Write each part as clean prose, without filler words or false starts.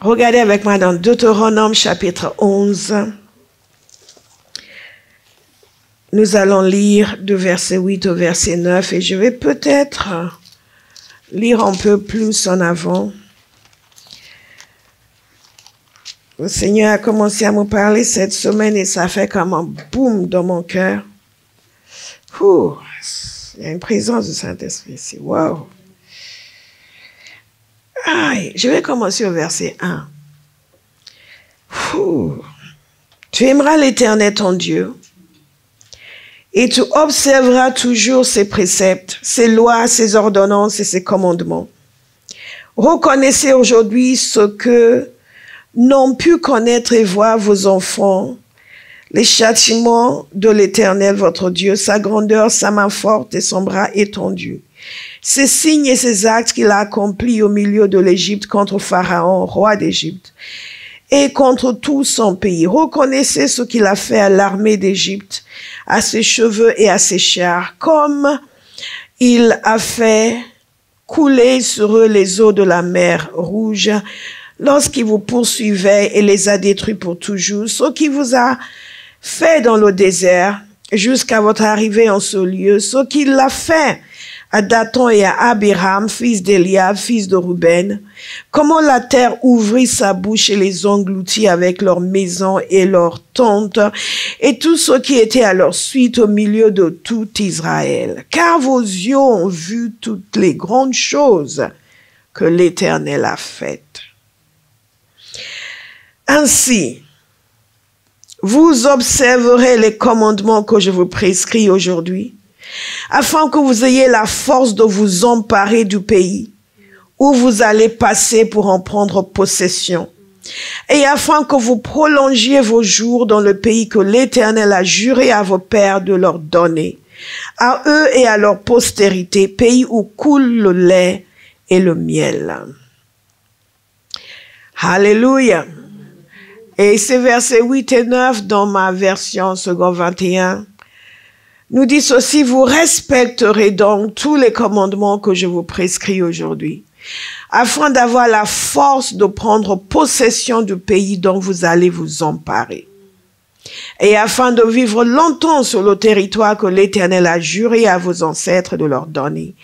Regardez avec moi dans Deutéronome chapitre 11. Nous allons lire du verset 8 au verset 9 et je vais peut-être lire un peu plus en avant. Le Seigneur a commencé à me parler cette semaine et ça fait comme un boum dans mon cœur. Il y a une présence du Saint-Esprit ici. Wow. Je vais commencer au verset 1. Tu aimeras l'Éternel ton Dieu et tu observeras toujours ses préceptes, ses lois, ses ordonnances et ses commandements. Reconnaissez aujourd'hui ce que n'ont pu connaître et voir vos enfants, les châtiments de l'Éternel votre Dieu, sa grandeur, sa main forte et son bras étendu. Ces signes et ces actes qu'il a accomplis au milieu de l'Égypte contre Pharaon, roi d'Égypte, et contre tout son pays. Reconnaissez ce qu'il a fait à l'armée d'Égypte, à ses chevaux et à ses chars, comme il a fait couler sur eux les eaux de la mer Rouge, lorsqu'il vous poursuivait et les a détruits pour toujours, ce qui vous a fait dans le désert jusqu'à votre arrivée en ce lieu, ce qu'il a fait à Dathan et à Abiram, fils d'Eliab, fils de Ruben, comment la terre ouvrit sa bouche et les engloutit avec leurs maisons et leurs tentes, et tout ce qui était à leur suite au milieu de tout Israël. Car vos yeux ont vu toutes les grandes choses que l'Éternel a faites. Ainsi, vous observerez les commandements que je vous prescris aujourd'hui, afin que vous ayez la force de vous emparer du pays où vous allez passer pour en prendre possession, et afin que vous prolongiez vos jours dans le pays que l'Éternel a juré à vos pères de leur donner, à eux et à leur postérité, pays où coule le lait et le miel. Alléluia. Et ces versets 8 et 9 dans ma version second 21 nous dit ceci: vous respecterez donc tous les commandements que je vous prescris aujourd'hui, afin d'avoir la force de prendre possession du pays dont vous allez vous emparer, et afin de vivre longtemps sur le territoire que l'Éternel a juré à vos ancêtres de leur donner,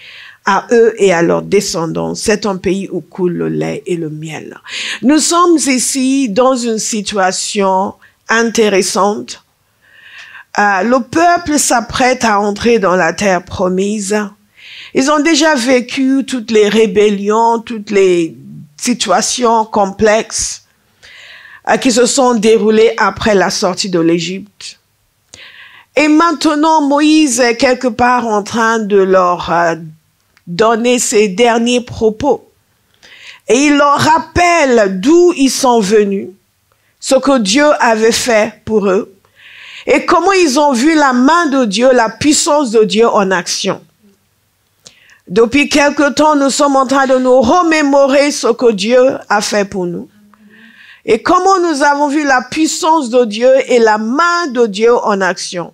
à eux et à leurs descendants. C'est un pays où coule le lait et le miel. Nous sommes ici dans une situation intéressante. Le peuple s'apprête à entrer dans la terre promise. Ils ont déjà vécu toutes les rébellions, toutes les situations complexes qui se sont déroulées après la sortie de l'Égypte. Et maintenant, Moïse est quelque part en train de leur donner ses derniers propos. Et il leur rappelle d'où ils sont venus, ce que Dieu avait fait pour eux, et comment ils ont vu la main de Dieu, la puissance de Dieu en action. Depuis quelque temps, nous sommes en train de nous remémorer ce que Dieu a fait pour nous. Et comment nous avons vu la puissance de Dieu et la main de Dieu en action.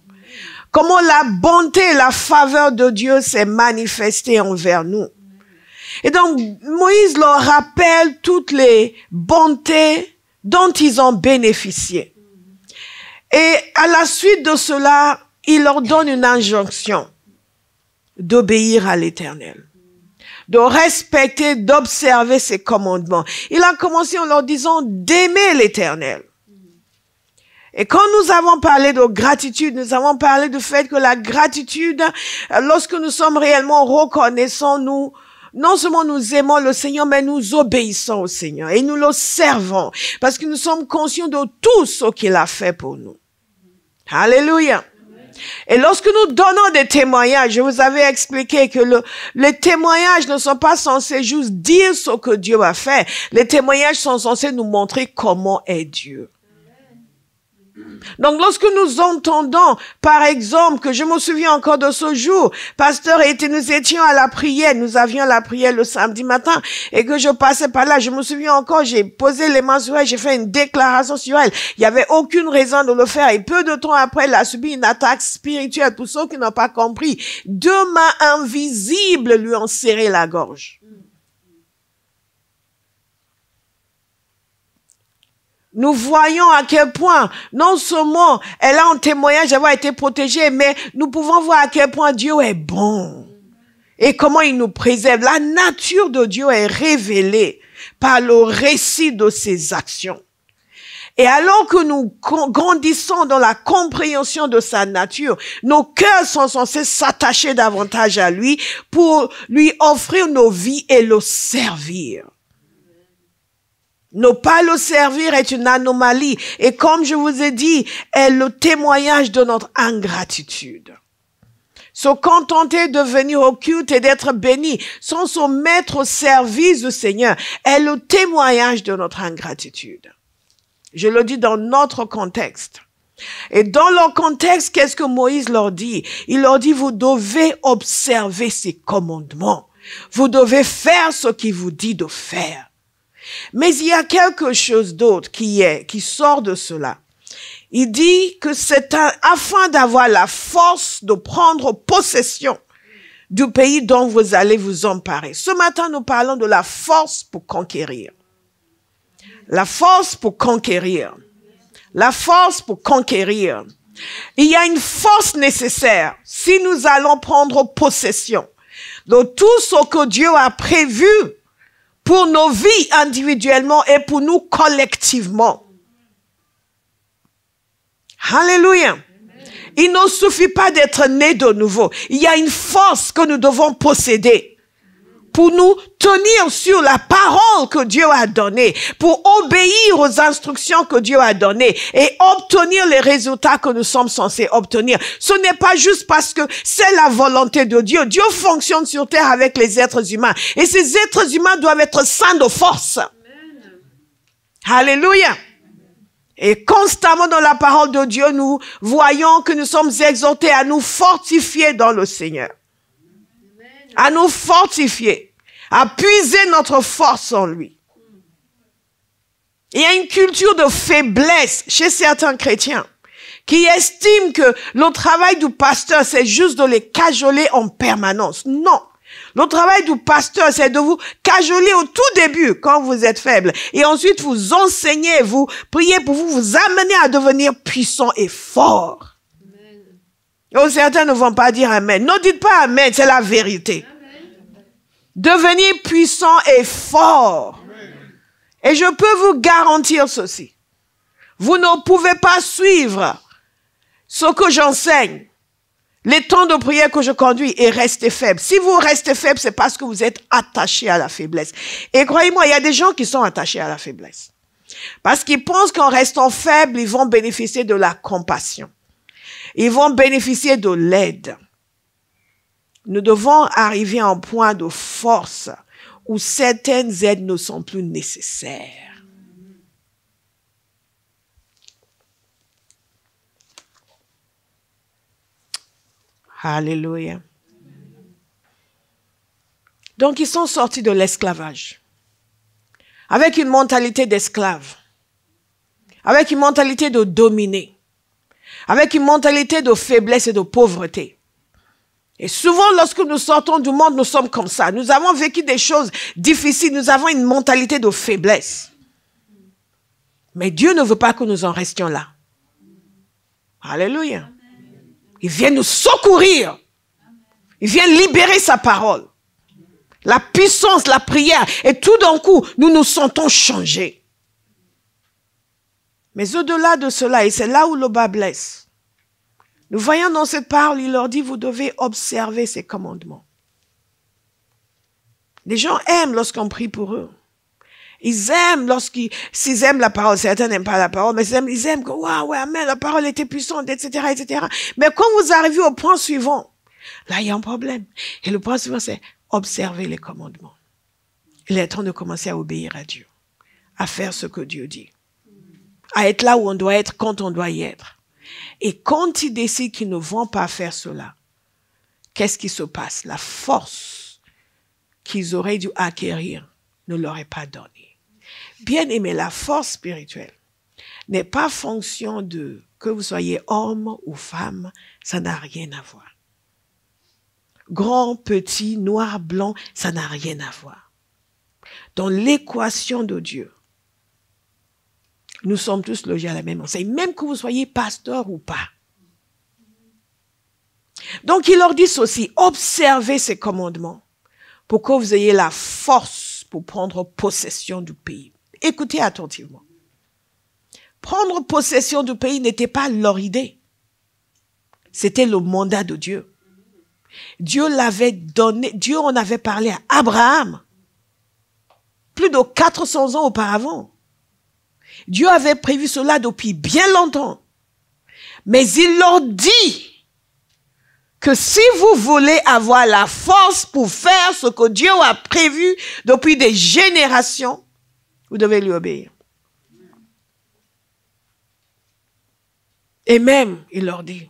Comment la bonté et la faveur de Dieu s'est manifestée envers nous. Et donc, Moïse leur rappelle toutes les bontés dont ils ont bénéficié. Et à la suite de cela, il leur donne une injonction d'obéir à l'Éternel, de respecter, d'observer ses commandements. Il a commencé en leur disant d'aimer l'Éternel. Et quand nous avons parlé de gratitude, nous avons parlé du fait que la gratitude, lorsque nous sommes réellement reconnaissants, nous, non seulement nous aimons le Seigneur, mais nous obéissons au Seigneur et nous le servons parce que nous sommes conscients de tout ce qu'il a fait pour nous. Alléluia. Et lorsque nous donnons des témoignages, je vous avais expliqué que les témoignages ne sont pas censés juste dire ce que Dieu a fait. Les témoignages sont censés nous montrer comment est Dieu. Donc, lorsque nous entendons, par exemple, que je me souviens encore de ce jour, pasteur nous étions à la prière, nous avions la prière le samedi matin, et que je passais par là, je me souviens encore, j'ai posé les mains sur elle, j'ai fait une déclaration sur elle. Il n'y avait aucune raison de le faire, et peu de temps après, elle a subi une attaque spirituelle. Pour ceux qui n'ont pas compris, 2 mains invisibles lui ont serré la gorge. Nous voyons à quel point, non seulement elle a un témoignage d'avoir été protégée, mais nous pouvons voir à quel point Dieu est bon. Et comment il nous préserve. La nature de Dieu est révélée par le récit de ses actions. Et alors que nous grandissons dans la compréhension de sa nature, nos cœurs sont censés s'attacher davantage à lui pour lui offrir nos vies et le servir. Ne pas le servir est une anomalie. Et comme je vous ai dit, est le témoignage de notre ingratitude. Se contenter de venir au culte et d'être béni sans se mettre au service du Seigneur est le témoignage de notre ingratitude. Je le dis dans notre contexte. Et dans leur contexte, qu'est-ce que Moïse leur dit? Il leur dit, vous devez observer ses commandements. Vous devez faire ce qu'il vous dit de faire. Mais il y a quelque chose d'autre qui sort de cela. Il dit que c'est afin d'avoir la force de prendre possession du pays dont vous allez vous emparer. Ce matin, nous parlons de la force pour conquérir. La force pour conquérir. La force pour conquérir. Il y a une force nécessaire si nous allons prendre possession de tout ce que Dieu a prévu pour nos vies individuellement et pour nous collectivement. Alléluia. Il ne suffit pas d'être né de nouveau. Il y a une force que nous devons posséder pour nous tenir sur la parole que Dieu a donnée, pour obéir aux instructions que Dieu a données et obtenir les résultats que nous sommes censés obtenir. Ce n'est pas juste parce que c'est la volonté de Dieu. Dieu fonctionne sur terre avec les êtres humains et ces êtres humains doivent être saints de force. Amen. Alléluia. Et constamment dans la parole de Dieu, nous voyons que nous sommes exhortés à nous fortifier dans le Seigneur. À nous fortifier, à puiser notre force en lui. Il y a une culture de faiblesse chez certains chrétiens qui estiment que le travail du pasteur, c'est juste de les cajoler en permanence. Non. Le travail du pasteur, c'est de vous cajoler au tout début quand vous êtes faible. Et ensuite, vous enseigner, vous prier pour vous amener à devenir puissant et fort. Oh, certains ne vont pas dire Amen. Ne dites pas Amen, c'est la vérité. Amen. Devenir puissant et fort. Amen. Et je peux vous garantir ceci. Vous ne pouvez pas suivre ce que j'enseigne, les temps de prière que je conduis et rester faible. Si vous restez faible, c'est parce que vous êtes attaché à la faiblesse. Et croyez-moi, il y a des gens qui sont attachés à la faiblesse. Parce qu'ils pensent qu'en restant faibles, ils vont bénéficier de la compassion. Ils vont bénéficier de l'aide. Nous devons arriver à un point de force où certaines aides ne sont plus nécessaires. Alléluia. Donc, ils sont sortis de l'esclavage avec une mentalité d'esclave, avec une mentalité de dominer, avec une mentalité de faiblesse et de pauvreté. Et souvent, lorsque nous sortons du monde, nous sommes comme ça. Nous avons vécu des choses difficiles. Nous avons une mentalité de faiblesse. Mais Dieu ne veut pas que nous en restions là. Alléluia. Il vient nous secourir. Il vient libérer sa parole. La puissance, la prière. Et tout d'un coup, nous nous sentons changés. Mais au-delà de cela, et c'est là où le bas blesse, nous voyons dans cette parole, il leur dit, vous devez observer ces commandements. Les gens aiment lorsqu'on prie pour eux. Ils aiment s'ils aiment la parole. Certains n'aiment pas la parole, mais ils aiment que, waouh, ouais, amen, la parole était puissante, etc., etc. Mais quand vous arrivez au point suivant, là, il y a un problème. Et le point suivant, c'est observer les commandements. Il est temps de commencer à obéir à Dieu, à faire ce que Dieu dit, à être là où on doit être quand on doit y être. Et quand ils décident qu'ils ne vont pas faire cela, qu'est-ce qui se passe? La force qu'ils auraient dû acquérir ne leur est pas donnée. Bien aimé, la force spirituelle n'est pas fonction de que vous soyez homme ou femme, ça n'a rien à voir. Grand, petit, noir, blanc, ça n'a rien à voir. Dans l'équation de Dieu, Nous sommes tous logés à la même enseigne, même que vous soyez pasteur ou pas. Donc, il leur dit ceci, observez ces commandements pour que vous ayez la force pour prendre possession du pays. Écoutez attentivement. Prendre possession du pays n'était pas leur idée. C'était le mandat de Dieu. Dieu l'avait donné, Dieu en avait parlé à Abraham plus de 400 ans auparavant. Dieu avait prévu cela depuis bien longtemps. Mais il leur dit que si vous voulez avoir la force pour faire ce que Dieu a prévu depuis des générations, vous devez lui obéir. Et même, il leur dit,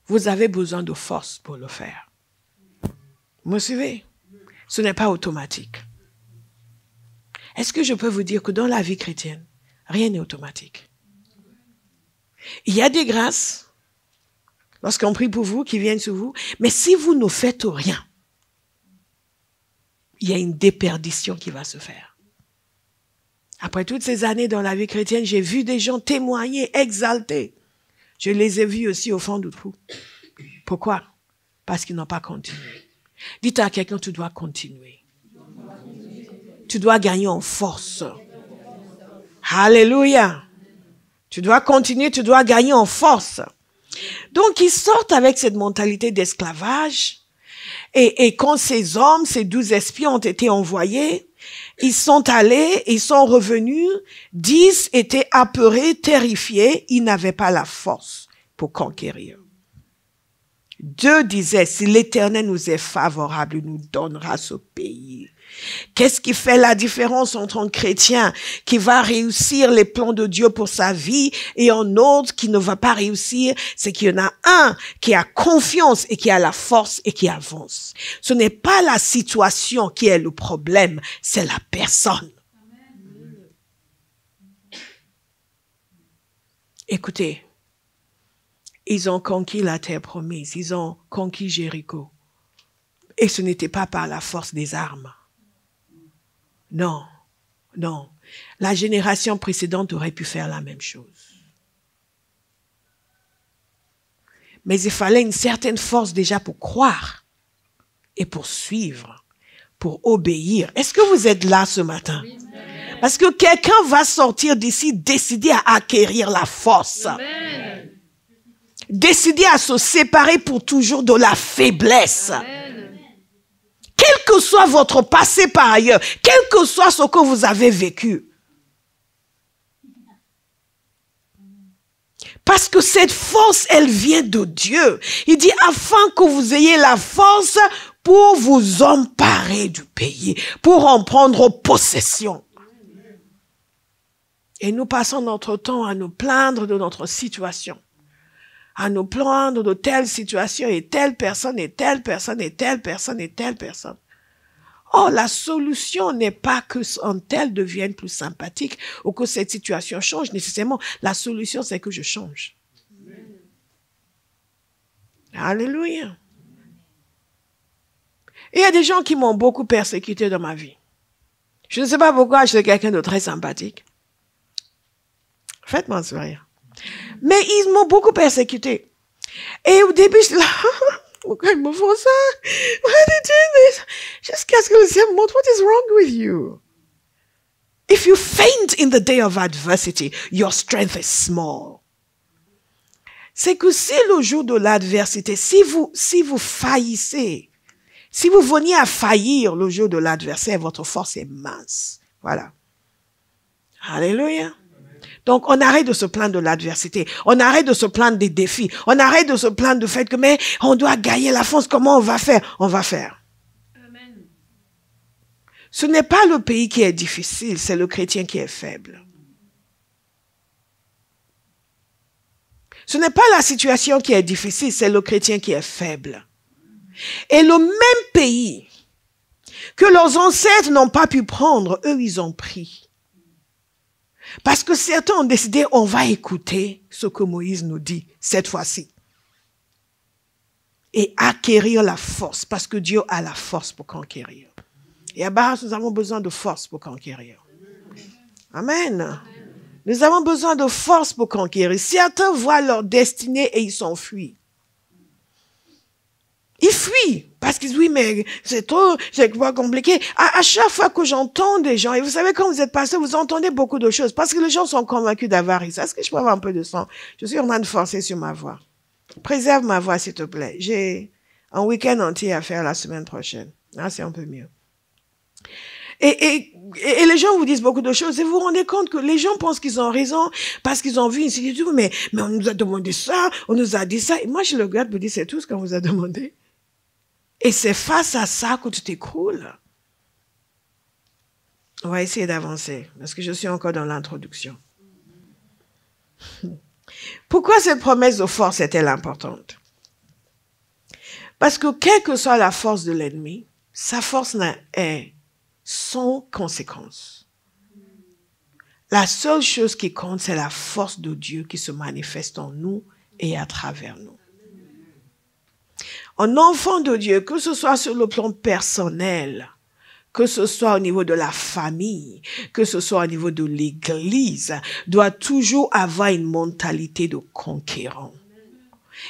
vous avez besoin de force pour le faire. Vous me suivez? Ce n'est pas automatique. Est-ce que je peux vous dire que dans la vie chrétienne, rien n'est automatique? Il y a des grâces, lorsqu'on prie pour vous, qui viennent sur vous, mais si vous ne faites rien, il y a une déperdition qui va se faire. Après toutes ces années dans la vie chrétienne, j'ai vu des gens témoigner, exalter. Je les ai vus aussi au fond du trou. Pourquoi? Parce qu'ils n'ont pas continué. Dites à quelqu'un, tu dois continuer. Tu dois gagner en force. Alléluia. Tu dois continuer, tu dois gagner en force. Donc, ils sortent avec cette mentalité d'esclavage. Et quand ces hommes, ces 12 espions ont été envoyés, ils sont allés, ils sont revenus, 10 étaient apeurés, terrifiés, ils n'avaient pas la force pour conquérir. 2 disaient, si l'Éternel nous est favorable, il nous donnera ce pays. Qu'est-ce qui fait la différence entre un chrétien qui va réussir les plans de Dieu pour sa vie et un autre qui ne va pas réussir? C'est qu'il y en a un qui a confiance et qui a la force et qui avance. Ce n'est pas la situation qui est le problème, c'est la personne. Amen. Écoutez, ils ont conquis la terre promise, ils ont conquis Jéricho. Et ce n'était pas par la force des armes. Non, non. La génération précédente aurait pu faire la même chose. Mais il fallait une certaine force déjà pour croire et pour suivre, pour obéir. Est-ce que vous êtes là ce matin? Parce que quelqu'un va sortir d'ici décidé à acquérir la force. Amen. Décider à se séparer pour toujours de la faiblesse. Amen. Quel que soit votre passé par ailleurs, quel que soit ce que vous avez vécu. Parce que cette force, elle vient de Dieu. Il dit, afin que vous ayez la force pour vous emparer du pays, pour en prendre possession. Et nous passons notre temps à nous plaindre de notre situation. À nous plaindre de telle situation et telle personne et telle personne et telle personne et telle personne. Oh, la solution n'est pas que un tel devienne plus sympathique ou que cette situation change nécessairement. La solution, c'est que je change. Alléluia. Et il y a des gens qui m'ont beaucoup persécuté dans ma vie. Je ne sais pas pourquoi je suis quelqu'un de très sympathique. Faites-moi sourire. Mais ils m'ont beaucoup persécuté. Et au début, je suis là, pourquoi ils me font ça? Why they do this? Jusqu'à ce que le Seigneur me montre, what is wrong with you? If you faint in the day of adversity, your strength is small. C'est que si le jour de l'adversité, si vous faillissez, si vous veniez à faillir le jour de l'adversaire, votre force est mince. Voilà. Alléluia. Donc, on arrête de se plaindre de l'adversité. On arrête de se plaindre des défis. On arrête de se plaindre du fait que, mais, on doit gagner la force. Comment on va faire? On va faire. Amen. Ce n'est pas le pays qui est difficile, c'est le chrétien qui est faible. Ce n'est pas la situation qui est difficile, c'est le chrétien qui est faible. Et le même pays que leurs ancêtres n'ont pas pu prendre, eux, ils ont pris. Parce que certains ont décidé, on va écouter ce que Moïse nous dit cette fois-ci. Et acquérir la force, parce que Dieu a la force pour conquérir. Et à Barras, nous avons besoin de force pour conquérir. Amen. Nous avons besoin de force pour conquérir. Certains voient leur destinée et ils s'enfuient. Ils fuient parce qu'ils disent, oui, mais c'est trop compliqué. À chaque fois que j'entends des gens, et vous savez, quand vous êtes pasteur, vous entendez beaucoup de choses parce que les gens sont convaincus d'avarice. Est-ce que je peux avoir un peu de sang? Je suis en train de forcer sur ma voix. Préserve ma voix, s'il te plaît. J'ai un week-end entier à faire la semaine prochaine. Ah, c'est un peu mieux. Et les gens vous disent beaucoup de choses et vous vous rendez compte que les gens pensent qu'ils ont raison parce qu'ils ont vu une situation, mais on nous a demandé ça, on nous a dit ça. Et moi, je le regarde pour dire, c'est tout ce qu'on vous a demandé. Et c'est face à ça que tu t'écroules. On va essayer d'avancer parce que je suis encore dans l'introduction. Pourquoi cette promesse de force est-elle importante? Parce que quelle que soit la force de l'ennemi, sa force est sans conséquence. La seule chose qui compte, c'est la force de Dieu qui se manifeste en nous et à travers nous. Un enfant de Dieu, que ce soit sur le plan personnel, que ce soit au niveau de la famille, que ce soit au niveau de l'Église, doit toujours avoir une mentalité de conquérant.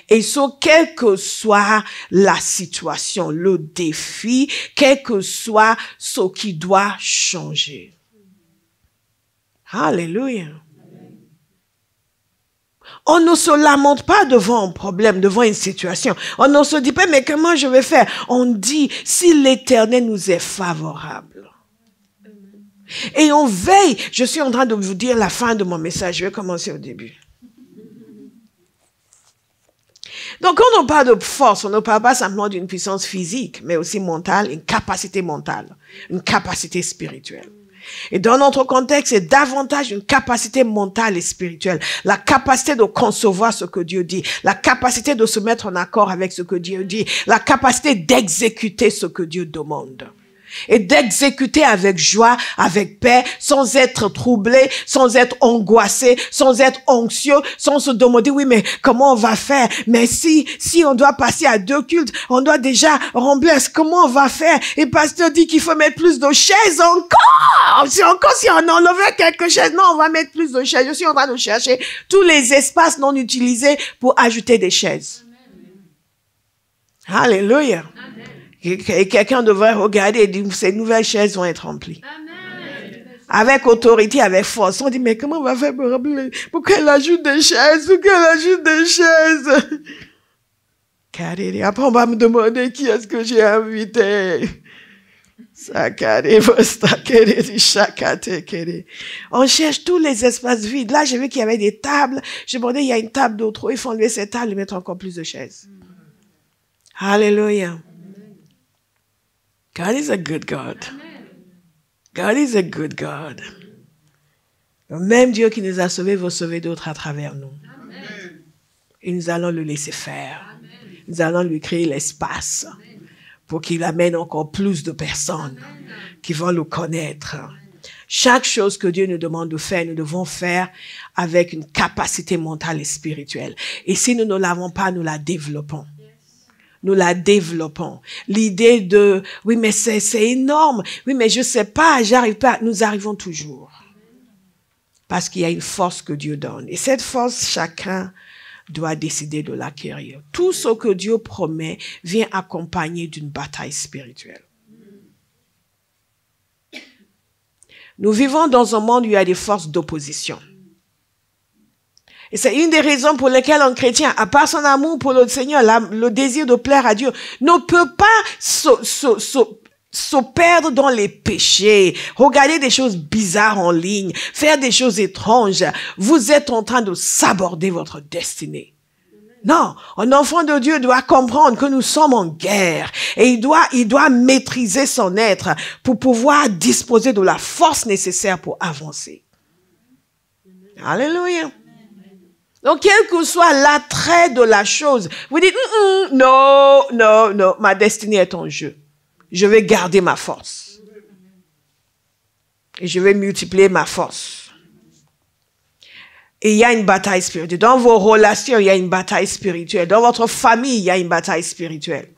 Et ce, quelle que soit la situation, le défi, quel que soit ce qui doit changer. Alléluia. On ne se lamente pas devant un problème, devant une situation. On ne se dit pas, mais comment je vais faire? On dit, si l'Éternel nous est favorable. Et on veille. Je suis en train de vous dire la fin de mon message. Je vais commencer au début. Donc, quand on parle de force, on ne parle pas simplement d'une puissance physique, mais aussi mentale, une capacité mentale, une capacité spirituelle. Et dans notre contexte, c'est davantage une capacité mentale et spirituelle. La capacité de concevoir ce que Dieu dit. La capacité de se mettre en accord avec ce que Dieu dit. La capacité d'exécuter ce que Dieu demande. Et d'exécuter avec joie, avec paix, sans être troublé, sans être angoissé, sans être anxieux, sans se demander, oui, mais comment on va faire? Mais si on doit passer à 2 cultes, on doit déjà remplir, comment on va faire? Et le pasteur dit qu'il faut mettre plus de chaises encore! Si on enlevait quelques chaises, non, on va mettre plus de chaises. Je suis en train de chercher tous les espaces non utilisés pour ajouter des chaises. Amen. Alléluia. Amen. Et quelqu'un devrait regarder et dire, ces nouvelles chaises vont être remplies. Amen. Avec autorité, avec force. On dit, mais comment on va faire pour remplir? Pour qu'elle ajoute des chaises? Pour qu'elle ajoute des chaises? Après, on va me demander qui est-ce que j'ai invité. On cherche tous les espaces vides. Là, j'ai vu qu'il y avait des tables. J'ai demandé, il y a une table d'autre. Il faut enlever cette table et mettre encore plus de chaises. Alléluia. God is a good God. God is a good God. Le même Dieu qui nous a sauvés va sauver d'autres à travers nous. Amen. Et nous allons le laisser faire. Amen. Nous allons lui créer l'espace pour qu'il amène encore plus de personnes qui vont le connaître. Chaque chose que Dieu nous demande de faire, nous devons faire avec une capacité mentale et spirituelle. Et si nous ne l'avons pas, nous la développons. Nous la développons. L'idée de, oui, mais c'est énorme. Oui, mais je sais pas, j'arrive pas. Nous arrivons toujours. Parce qu'il y a une force que Dieu donne. Et cette force, chacun doit décider de l'acquérir. Tout ce que Dieu promet vient accompagné d'une bataille spirituelle. Nous vivons dans un monde où il y a des forces d'opposition. Et c'est une des raisons pour lesquelles un chrétien, à part son amour pour le Seigneur, le désir de plaire à Dieu, ne peut pas se perdre dans les péchés, regarder des choses bizarres en ligne, faire des choses étranges. Vous êtes en train de saborder votre destinée. Non, un enfant de Dieu doit comprendre que nous sommes en guerre et il doit maîtriser son être pour pouvoir disposer de la force nécessaire pour avancer. Alléluia. Donc, quel que soit l'attrait de la chose, vous dites, non, ma destinée est en jeu. Je vais garder ma force. Et je vais multiplier ma force. Et il y a une bataille spirituelle. Dans vos relations, il y a une bataille spirituelle. Dans votre famille, il y a une bataille spirituelle.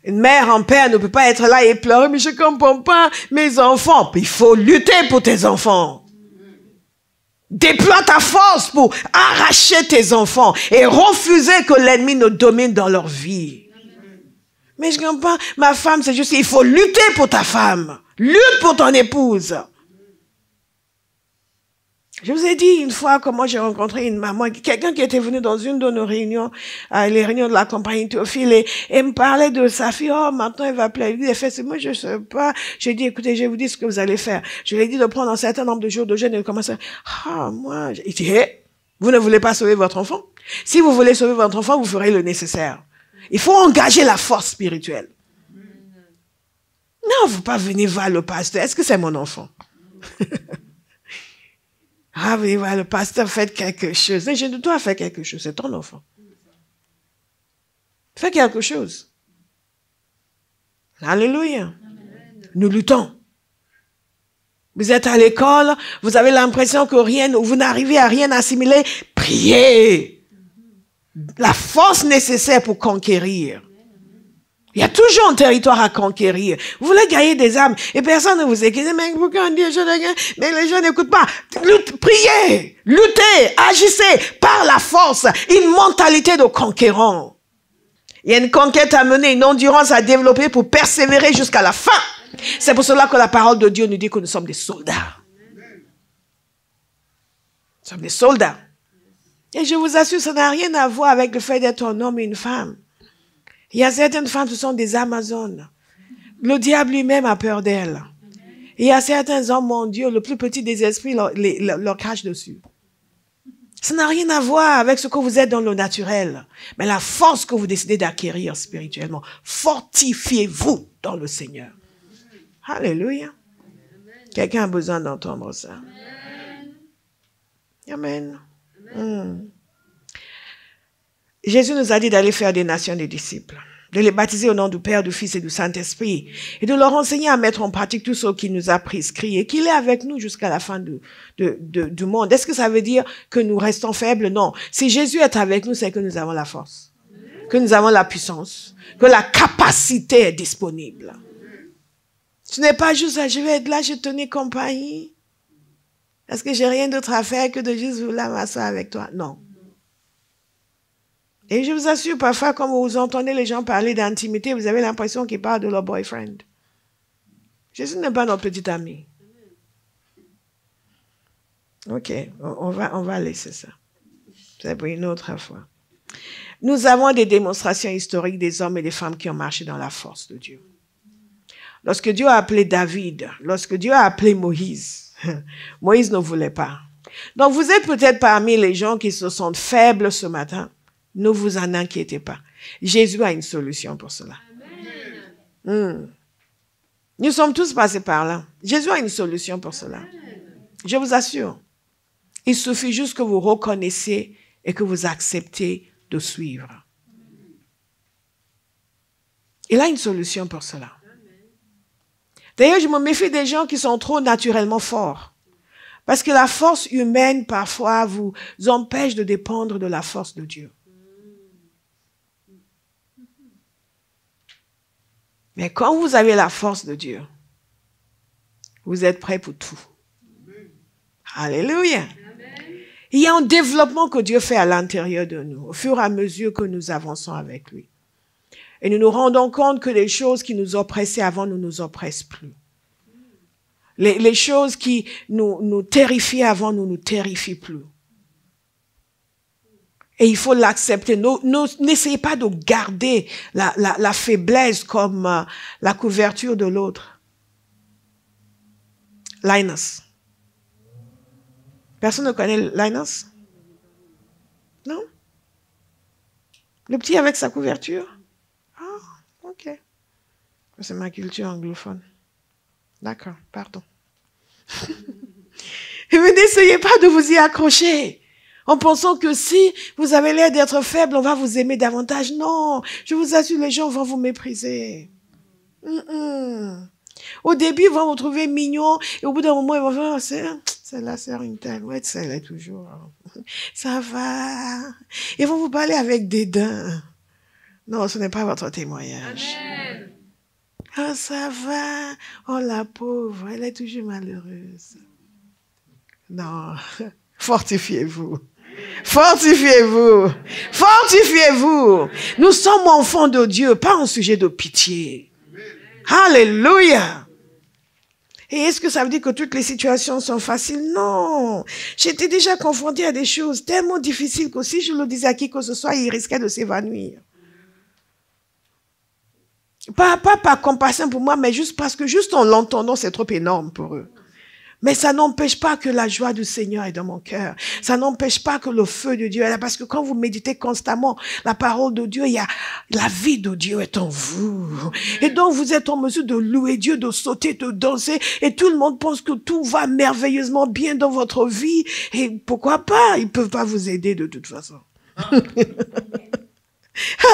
Une mère, un père ne peut pas être là et pleurer, mais je ne comprends pas mes enfants. Il faut lutter pour tes enfants. Déploie ta force pour arracher tes enfants et refuser que l'ennemi ne domine dans leur vie. Mais je ne comprends pas, ma femme, c'est juste, il faut lutter pour ta femme. Lutte pour ton épouse. Je vous ai dit une fois comment j'ai rencontré une maman, quelqu'un qui était venu dans une de nos réunions, les réunions de la compagnie Théophile, et me parlait de sa fille. Oh, maintenant elle va pleurer. Elle fait, moi je sais pas. J'ai dit, écoutez, je vais vous dire ce que vous allez faire. Je lui ai dit de prendre un certain nombre de jours de jeûne et de commencer. Moi, il dit, hey, vous ne voulez pas sauver votre enfant? Si vous voulez sauver votre enfant, vous ferez le nécessaire. Il faut engager la force spirituelle. Non, vous ne pas venir voir le pasteur. Est-ce que c'est mon enfant? Oui, voilà, le pasteur fait quelque chose. Mais je dois faire quelque chose. C'est ton enfant. Fais quelque chose. Alléluia. Nous luttons. Vous êtes à l'école, vous avez l'impression que vous n'arrivez à rien assimiler. Priez. La force nécessaire pour conquérir. Il y a toujours un territoire à conquérir. Vous voulez gagner des âmes et personne ne vous écoute. Mais pourquoi on dit mais les gens n'écoutent pas. Priez, luttez, agissez par la force. Une mentalité de conquérant. Il y a une conquête à mener, une endurance à développer pour persévérer jusqu'à la fin. C'est pour cela que la parole de Dieu nous dit que nous sommes des soldats. Nous sommes des soldats. Et je vous assure, ça n'a rien à voir avec le fait d'être un homme et une femme. Il y a certaines femmes qui sont des Amazones. Le diable lui-même a peur d'elles. Il y a certains hommes, mon Dieu, le plus petit des esprits leur crache dessus. Ça n'a rien à voir avec ce que vous êtes dans le naturel. Mais la force que vous décidez d'acquérir spirituellement, fortifiez-vous dans le Seigneur. Alléluia. Quelqu'un a besoin d'entendre ça. Amen. Jésus nous a dit d'aller faire des nations des disciples, de les baptiser au nom du Père, du Fils et du Saint-Esprit, et de leur enseigner à mettre en pratique tout ce qu'il nous a prescrit, et qu'il est avec nous jusqu'à la fin du monde. Est-ce que ça veut dire que nous restons faibles? Non. Si Jésus est avec nous, c'est que nous avons la force, que nous avons la puissance, que la capacité est disponible. Ce n'est pas juste, je vais être là, je tenais compagnie, parce que j'ai rien d'autre à faire que de juste vouloir m'asseoir avec toi. Non. Et je vous assure, parfois, quand vous entendez les gens parler d'intimité, vous avez l'impression qu'ils parlent de leur boyfriend. Jésus n'est pas notre petit ami. Ok, on va laisser ça. C'est pour une autre fois. Nous avons des démonstrations historiques des hommes et des femmes qui ont marché dans la force de Dieu. Lorsque Dieu a appelé David, lorsque Dieu a appelé Moïse, Moïse ne voulait pas. Donc vous êtes peut-être parmi les gens qui se sentent faibles ce matin. Ne vous en inquiétez pas. Jésus a une solution pour cela. Nous sommes tous passés par là. Jésus a une solution pour cela. Je vous assure. Il suffit juste que vous reconnaissiez et que vous acceptez de suivre. Il a une solution pour cela. D'ailleurs, je me méfie des gens qui sont trop naturellement forts. Parce que la force humaine, parfois, vous empêche de dépendre de la force de Dieu. Mais quand vous avez la force de Dieu, vous êtes prêts pour tout. Alléluia. Il y a un développement que Dieu fait à l'intérieur de nous, au fur et à mesure que nous avançons avec lui. Et nous nous rendons compte que les choses qui nous oppressaient avant ne nous oppressent plus. Les choses qui nous terrifiaient avant ne nous terrifient plus. Et il faut l'accepter. N'essayez pas de garder la faiblesse comme la couverture de l'autre. Linus. Personne ne connaît Linus? Non? Le petit avec sa couverture? Ah, ok. C'est ma culture anglophone. D'accord, pardon. Mais n'essayez pas de vous y accrocher. En pensant que si vous avez l'air d'être faible, on va vous aimer davantage. Non, je vous assure, les gens vont vous mépriser. Au début, ils vont vous trouver mignon. Et au bout d'un moment, ils vont dire, c'est la sœur une telle. Ouais, elle est toujours. Ça va. Ils vont vous parler avec dédain. Non, ce n'est pas votre témoignage. Amen. Ah, ça va. Oh, la pauvre, elle est toujours malheureuse. Non. Fortifiez-vous. Fortifiez-vous. Fortifiez-vous. Nous sommes enfants de Dieu, pas un sujet de pitié. Alléluia. Et est-ce que ça veut dire que toutes les situations sont faciles? Non. J'étais déjà confrontée à des choses tellement difficiles que si je le disais à qui que ce soit, il risquait de s'évanouir. Pas par compassion pour moi, mais juste parce que juste en l'entendant, c'est trop énorme pour eux. Mais ça n'empêche pas que la joie du Seigneur est dans mon cœur. Ça n'empêche pas que le feu de Dieu est là. Parce que quand vous méditez constamment la parole de Dieu, il y a la vie de Dieu est en vous. Et donc vous êtes en mesure de louer Dieu, de sauter, de danser. Et tout le monde pense que tout va merveilleusement bien dans votre vie. Et pourquoi pas? Ils ne peuvent pas vous aider de toute façon.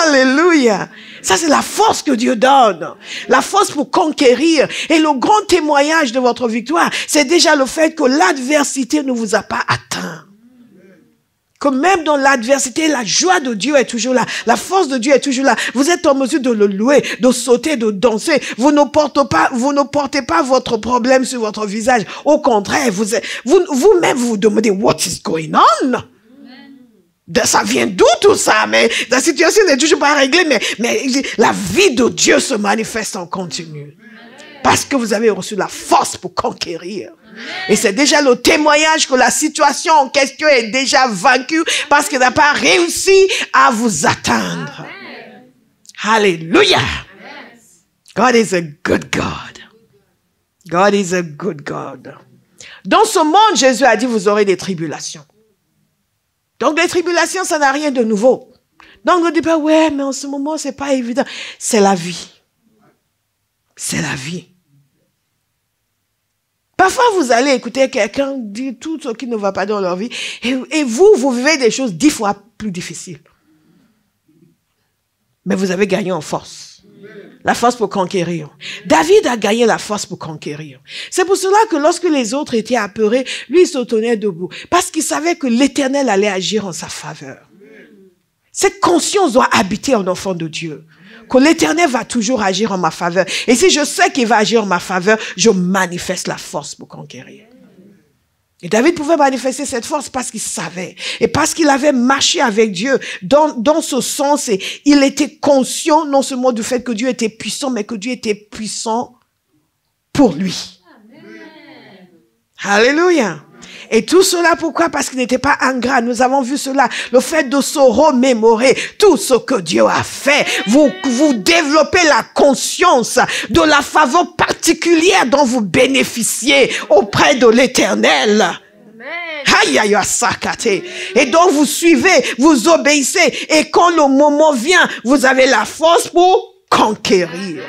Alléluia. Ça, c'est la force que Dieu donne. La force pour conquérir. Et le grand témoignage de votre victoire, c'est déjà le fait que l'adversité ne vous a pas atteint. Que même dans l'adversité, la joie de Dieu est toujours là. La force de Dieu est toujours là. Vous êtes en mesure de le louer, de sauter, de danser. Vous ne portez pas votre problème sur votre visage. Au contraire, vous-même vous demandez, what is going on? Ça vient d'où tout ça? Mais la situation n'est toujours pas réglée, mais la vie de Dieu se manifeste en continu. Parce que vous avez reçu la force pour conquérir. Et c'est déjà le témoignage que la situation en question est déjà vaincue parce qu'elle n'a pas réussi à vous atteindre. Alléluia. God is a good God. God is a good God. Dans ce monde, Jésus a dit, vous aurez des tribulations. Donc, les tribulations, ça n'a rien de nouveau. Donc, on ne dit pas, ouais, mais en ce moment, c'est pas évident. C'est la vie. C'est la vie. Parfois, vous allez écouter quelqu'un dire tout ce qui ne va pas dans leur vie. Et vous vivez des choses 10 fois plus difficiles. Mais vous avez gagné en force. La force pour conquérir. David a gagné la force pour conquérir. C'est pour cela que lorsque les autres étaient apeurés, lui il se tenait debout. Parce qu'il savait que l'Éternel allait agir en sa faveur. Cette conscience doit habiter en enfant de Dieu. Que l'Éternel va toujours agir en ma faveur. Et si je sais qu'il va agir en ma faveur, je manifeste la force pour conquérir. Et David pouvait manifester cette force parce qu'il savait. Et parce qu'il avait marché avec Dieu dans ce sens. Et il était conscient non seulement du fait que Dieu était puissant, mais que Dieu était puissant pour lui. Amen. Alléluia. Et tout cela, pourquoi? Parce qu'il n'était pas ingrat. Nous avons vu cela. Le fait de se remémorer tout ce que Dieu a fait. Vous développez la conscience de la faveur particulière dont vous bénéficiez auprès de l'Éternel. Aïe, aïe, aïe, et donc vous suivez, vous obéissez. Et quand le moment vient, vous avez la force pour conquérir. Amen.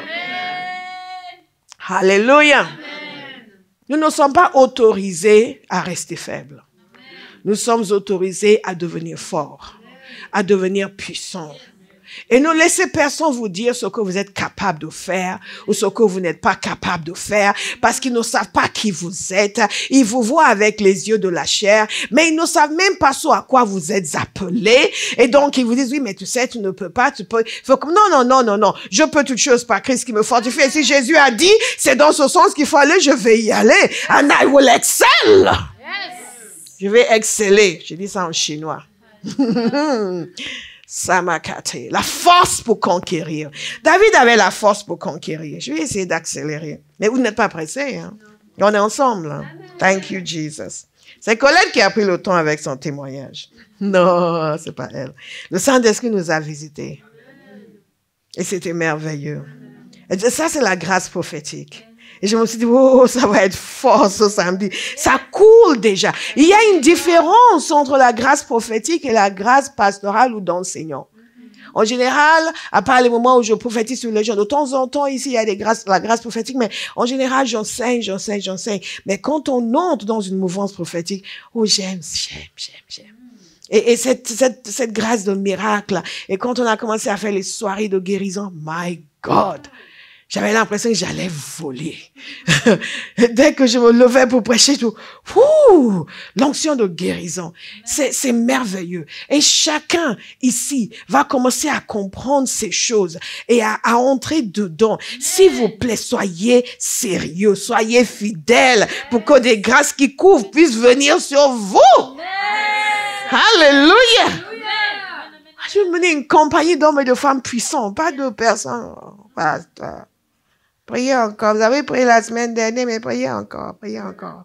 Alléluia. Amen. Nous ne sommes pas autorisés à rester faibles. Nous sommes autorisés à devenir forts, à devenir puissants. Et ne laissez personne vous dire ce que vous êtes capable de faire ou ce que vous n'êtes pas capable de faire parce qu'ils ne savent pas qui vous êtes. Ils vous voient avec les yeux de la chair, mais ils ne savent même pas ce à quoi vous êtes appelés. Et donc, ils vous disent, oui, mais tu sais, tu ne peux pas, tu peux. Non. Je peux toutes choses par Christ qui me fortifie. Et si Jésus a dit, c'est dans ce sens qu'il faut aller, je vais y aller. And I will excel. Yes. Je vais exceller. J'ai dit ça en chinois. Samakate, la force pour conquérir. David avait la force pour conquérir. Je vais essayer d'accélérer. Mais vous n'êtes pas pressés. Hein? On est ensemble. Hein? Thank you, Jesus. C'est Colette qui a pris le temps avec son témoignage. Non, c'est pas elle. Le Saint-Esprit nous a visités. Et c'était merveilleux. Et ça, c'est la grâce prophétique. Et je me suis dit, oh, ça va être fort ce samedi. Ça coule déjà. Il y a une différence entre la grâce prophétique et la grâce pastorale ou d'enseignant. En général, à part les moments où je prophétise sur les gens, de temps en temps, ici, il y a la grâce prophétique, mais en général, j'enseigne. Mais quand on entre dans une mouvance prophétique, oh, j'aime. Et cette grâce de miracle, et quand on a commencé à faire les soirées de guérison, my God, j'avais l'impression que j'allais voler. Dès que je me levais pour prêcher, l'onction de guérison, c'est merveilleux. Et chacun ici va commencer à comprendre ces choses et à entrer dedans. S'il vous plaît, soyez sérieux, soyez fidèles pour que des grâces qui couvrent puissent venir sur vous. Alléluia. Je veux mener une compagnie d'hommes et de femmes puissants, pas de personnes. Pasteur. Priez encore. Vous avez prié la semaine dernière, mais priez encore, priez encore.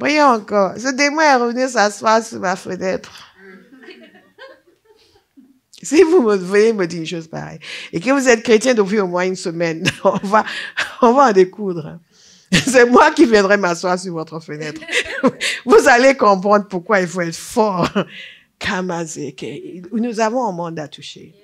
Priez encore. Ce démon est revenu s'asseoir sur ma fenêtre. Si vous voulez me dire une chose pareille, et que vous êtes chrétien depuis au moins une semaine, on va en découdre. C'est moi qui viendrai m'asseoir sur votre fenêtre. Vous allez comprendre pourquoi il faut être fort. Kamazeke. Nous avons un monde à toucher.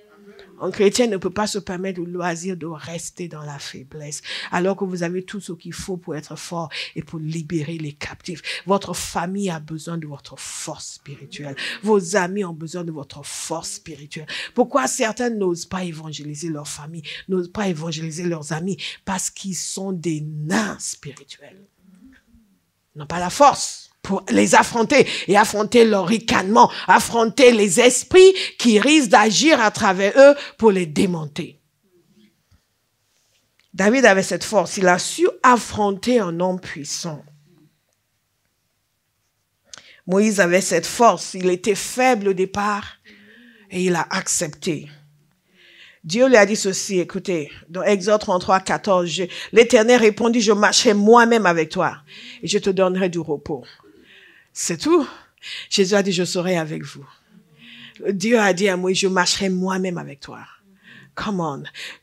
Un chrétien ne peut pas se permettre le loisir de rester dans la faiblesse, alors que vous avez tout ce qu'il faut pour être fort et pour libérer les captifs. Votre famille a besoin de votre force spirituelle. Vos amis ont besoin de votre force spirituelle. Pourquoi certains n'osent pas évangéliser leur famille, n'osent pas évangéliser leurs amis? Parce qu'ils sont des nains spirituels. Ils n'ont pas la force pour les affronter et affronter leur ricanement, affronter les esprits qui risquent d'agir à travers eux pour les démonter. David avait cette force, il a su affronter un homme puissant. Moïse avait cette force, il était faible au départ et il a accepté. Dieu lui a dit ceci, écoutez, dans Exode 33, 14, l'Éternel répondit, je marcherai moi-même avec toi et je te donnerai du repos. C'est tout. Jésus a dit, je serai avec vous. Dieu a dit à Moïse, je marcherai moi-même avec toi. Come on.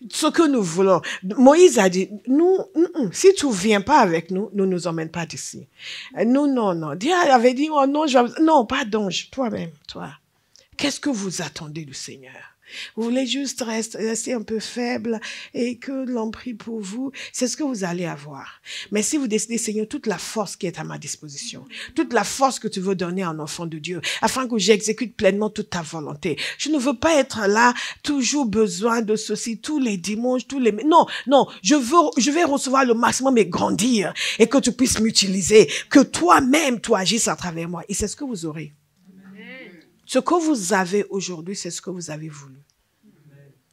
Ce que nous voulons. Moïse a dit, nous, si tu viens pas avec nous, ne nous emmène pas d'ici. Nous, non. Dieu avait dit, oh non, non, pas d'ange, toi-même, toi. Qu'est-ce que vous attendez du Seigneur? Vous voulez juste rester un peu faible et que l'on prie pour vous, c'est ce que vous allez avoir. Mais si vous décidez, Seigneur, toute la force qui est à ma disposition, toute la force que tu veux donner à un enfant de Dieu, afin que j'exécute pleinement toute ta volonté. Je ne veux pas être là, toujours besoin de ceci, tous les dimanches, Non, je vais recevoir le maximum et grandir et que tu puisses m'utiliser, que toi-même, tu agisses à travers moi. Et c'est ce que vous aurez. Ce que vous avez aujourd'hui, c'est ce que vous avez voulu.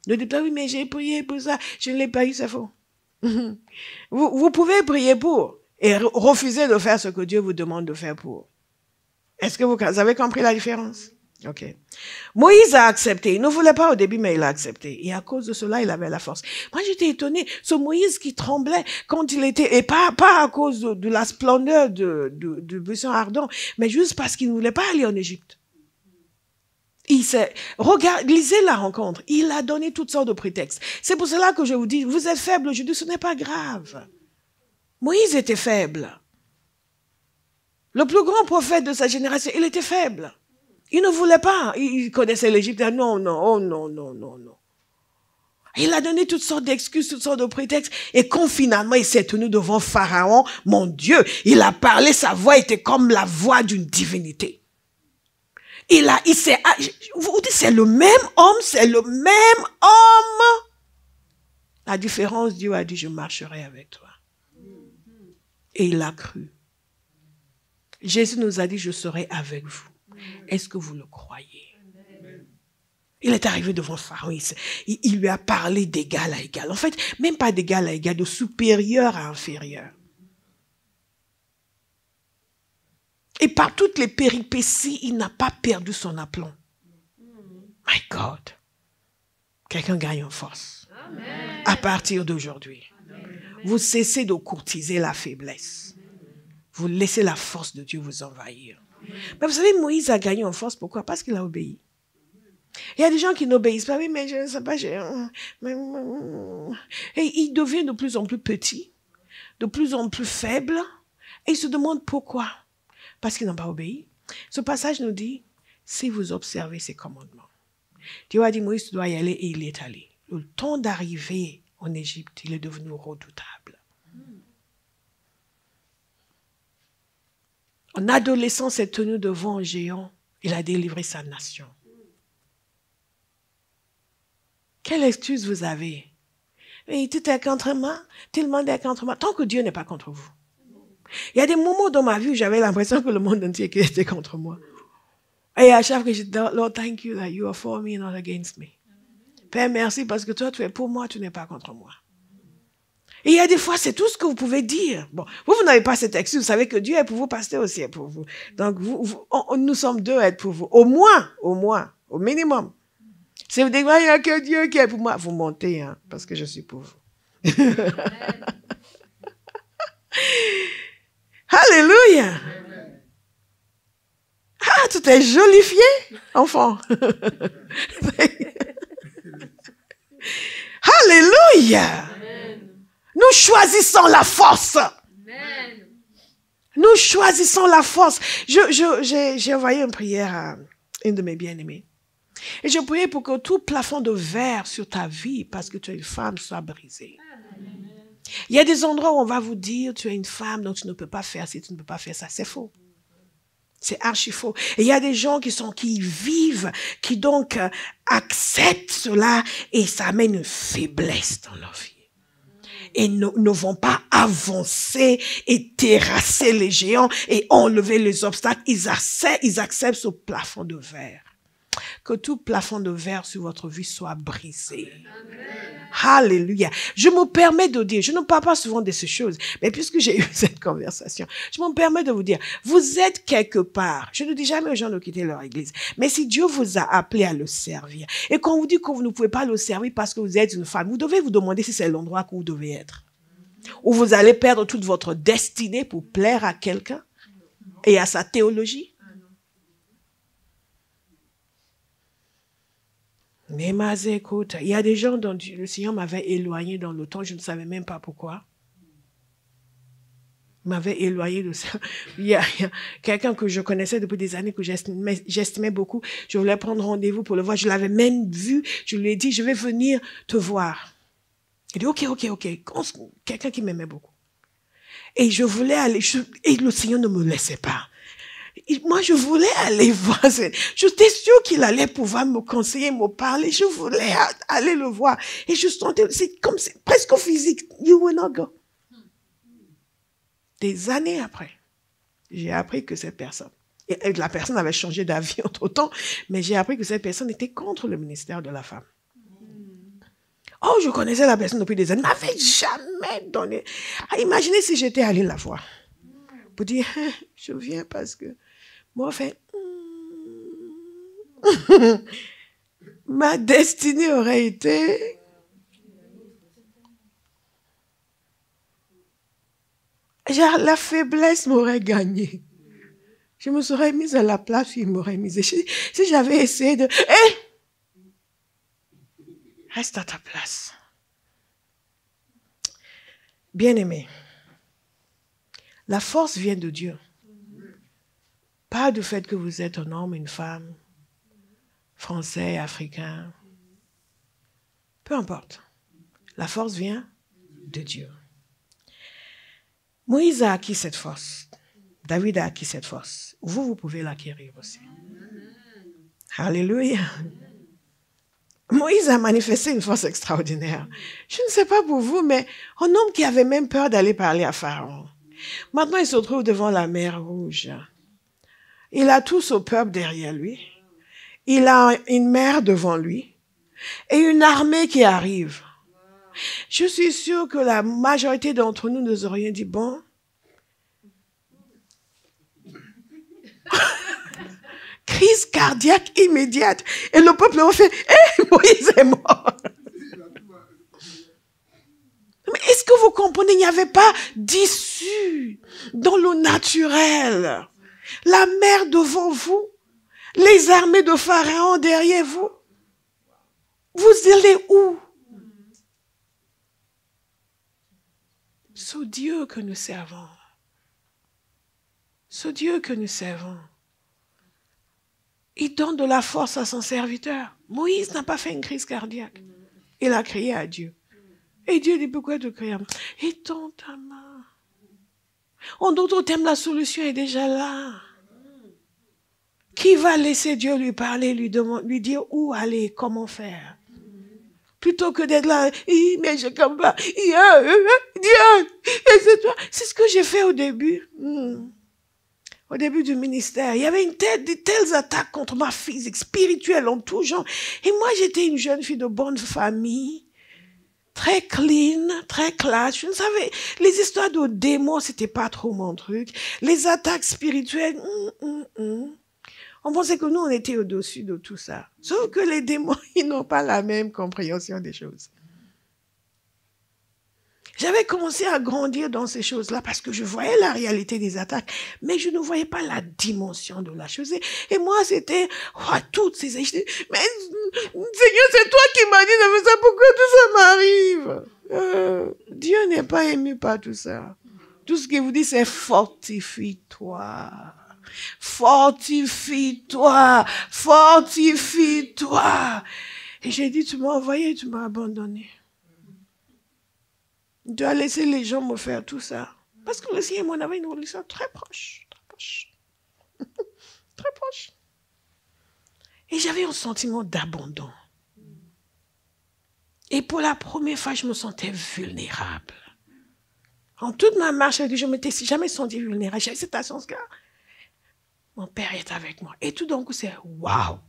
Ne dites pas, oui, mais j'ai prié pour ça, je ne l'ai pas eu, c'est faux. Vous pouvez prier pour et refuser de faire ce que Dieu vous demande de faire pour. Est-ce que vous avez compris la différence? Ok. Moïse a accepté. Il ne voulait pas au début, mais il a accepté. Et à cause de cela, il avait la force. Moi, j'étais étonnée. Ce Moïse qui tremblait quand il était, et pas à cause de la splendeur du buisson ardent, mais juste parce qu'il ne voulait pas aller en Égypte. Lisez la rencontre. Il a donné toutes sortes de prétextes. C'est pour cela que je vous dis, vous êtes faible. Je dis, ce n'est pas grave. Moïse était faible. Le plus grand prophète de sa génération, il était faible. Il ne voulait pas. Il connaissait l'Égypte. Non. Il a donné toutes sortes d'excuses, toutes sortes de prétextes. Et quand finalement il s'est tenu devant Pharaon, mon Dieu, il a parlé, sa voix était comme la voix d'une divinité. Vous dites, c'est le même homme, La différence, Dieu a dit, je marcherai avec toi. Et il a cru. Jésus nous a dit, je serai avec vous. Est-ce que vous le croyez? Il est arrivé devant Pharaon, il lui a parlé d'égal à égal. En fait, même pas d'égal à égal, de supérieur à inférieur. Et par toutes les péripéties, il n'a pas perdu son aplomb. My God. Quelqu'un gagne en force. Amen. À partir d'aujourd'hui, vous cessez de courtiser la faiblesse. Vous laissez la force de Dieu vous envahir. Mais vous savez, Moïse a gagné en force. Pourquoi? Parce qu'il a obéi. Il y a des gens qui n'obéissent pas. Oui, mais je ne sais pas. Et il devient de plus en plus petit, de plus en plus faible. Et il se demande pourquoi. Parce qu'ils n'ont pas obéi. Ce passage nous dit, si vous observez ces commandements. Dieu a dit, Moïse, tu dois y aller, et il est allé. Le temps d'arriver en Égypte, il est devenu redoutable. En adolescent, s'est tenu devant un géant, il a délivré sa nation. Quelle excuse vous avez? Et tu es contre moi, tout le monde est contre moi, tant que Dieu n'est pas contre vous. Il y a des moments dans ma vie où j'avais l'impression que le monde entier était contre moi. Et à chaque fois que je dis, Lord, thank you that you are for me and not against me. Père, merci parce que toi, tu es pour moi, tu n'es pas contre moi. Et il y a des fois, c'est tout ce que vous pouvez dire. Bon, vous n'avez pas cette excuse. Vous savez que Dieu est pour vous, pasteur aussi est pour vous. Donc, nous sommes deux à être pour vous. Au moins, au minimum. Si vous dites, il n'y a que Dieu qui est pour moi, vous montez, hein, parce que je suis pour vous. Alléluia. Ah, tout est jolifié, enfant. Alléluia. Nous choisissons la force. Amen. Nous choisissons la force. J'ai envoyé une prière à une de mes bien-aimées. Et je priais pour que tout plafond de verre sur ta vie, parce que tu es une femme, soit brisé. Amen. Il y a des endroits où on va vous dire, tu es une femme, donc tu ne peux pas faire ci, tu ne peux pas faire ça. C'est faux. C'est archi faux. Et il y a des gens qui vivent, qui donc acceptent cela et ça amène une faiblesse dans leur vie. Et ne vont pas avancer et terrasser les géants et enlever les obstacles. Ils acceptent ce plafond de verre. Que tout plafond de verre sur votre vie soit brisé. Amen. Alléluia. Je me permets de dire, je ne parle pas souvent de ces choses, mais puisque j'ai eu cette conversation, je me permets de vous dire, vous êtes quelque part. Je ne dis jamais aux gens de quitter leur église, mais si Dieu vous a appelé à le servir, et qu'on vous dit que vous ne pouvez pas le servir parce que vous êtes une femme, vous devez vous demander si c'est l'endroit que vous devez être. Ou vous allez perdre toute votre destinée pour plaire à quelqu'un et à sa théologie. Mais écoute, il y a des gens dont le Seigneur m'avait éloigné dans le temps, je ne savais même pas pourquoi. Il m'avait éloigné de ça. Il y a quelqu'un que je connaissais depuis des années, que j'estimais beaucoup. Je voulais prendre rendez-vous pour le voir. Je l'avais même vu. Je lui ai dit, je vais venir te voir. Il dit, ok. Quelqu'un qui m'aimait beaucoup. Et je voulais aller, et le Seigneur ne me laissait pas. Moi, je voulais aller voir. J'étais sûre qu'il allait pouvoir me conseiller, me parler. Je voulais aller le voir. Et je sentais, c'est presque physique. You will not go. Des années après, j'ai appris que cette personne, et la personne avait changé d'avis entre-temps, mais j'ai appris que cette personne était contre le ministère de la femme. Oh, je connaissais la personne depuis des années, elle m'avait jamais donné. Imaginez si j'étais allée la voir. Pour dire, je viens parce que, moi, en fait, ma destinée aurait été... Genre, la faiblesse m'aurait gagné. Je me serais mise à la place où il m'aurait mise. Si j'avais essayé de... Reste à ta place. Bien-aimé, la force vient de Dieu. Pas du fait que vous êtes un homme, une femme, français, africain. Peu importe. La force vient de Dieu. Moïse a acquis cette force. David a acquis cette force. Vous pouvez l'acquérir aussi. Alléluia. Moïse a manifesté une force extraordinaire. Je ne sais pas pour vous, mais un homme qui avait même peur d'aller parler à Pharaon. Maintenant, il se trouve devant la mer Rouge. Il a tout ce peuple derrière lui. Il a une mer devant lui. Et une armée qui arrive. Je suis sûre que la majorité d'entre nous nous aurions dit, bon, crise cardiaque immédiate. Et le peuple a fait, Moïse est mort. Mais est-ce que vous comprenez, il n'y avait pas d'issue dans le naturel. La mer devant vous, les armées de Pharaon derrière vous. Vous allez où? Ce Dieu que nous servons. Ce Dieu que nous servons. Il donne de la force à son serviteur. Moïse n'a pas fait une crise cardiaque. Il a crié à Dieu. Et Dieu dit, pourquoi tu cries à moi? Étends ta main. En d'autres termes, la solution est déjà là. Qui va laisser Dieu lui parler, lui dire où aller, comment faire? Plutôt que d'être là, mais je comme pas, Dieu, c'est ce que j'ai fait au début. Au début du ministère, il y avait de telles attaques contre ma physique, spirituelle, en tout genre. Et moi, j'étais une jeune fille de bonne famille, très clean, très classe. Je ne savais, les histoires de démons, c'était pas trop mon truc. Les attaques spirituelles, on pensait que nous, on était au-dessus de tout ça. Sauf que les démons, ils n'ont pas la même compréhension des choses. J'avais commencé à grandir dans ces choses-là parce que je voyais la réalité des attaques, mais je ne voyais pas la dimension de la chose. Et moi, c'était toutes ces... Mais Seigneur, c'est toi qui m'as dit de faire ça, pourquoi tout ça m'arrive? Dieu n'est pas ému par tout ça. Tout ce qu'il vous dit, c'est fortifie-toi. Fortifie-toi. Fortifie-toi. Et j'ai dit, tu m'as envoyé, tu m'as abandonné. Tu dois laisser les gens me faire tout ça. Parce que le Seigneur et moi, on avait une relation très proche. Très proche. Très proche. Et j'avais un sentiment d'abandon. Et pour la première fois, je me sentais vulnérable. En toute ma marche, je ne m'étais jamais sentie vulnérable. J'avais cette assurance que mon Père est avec moi. Et tout d'un coup, c'est waouh.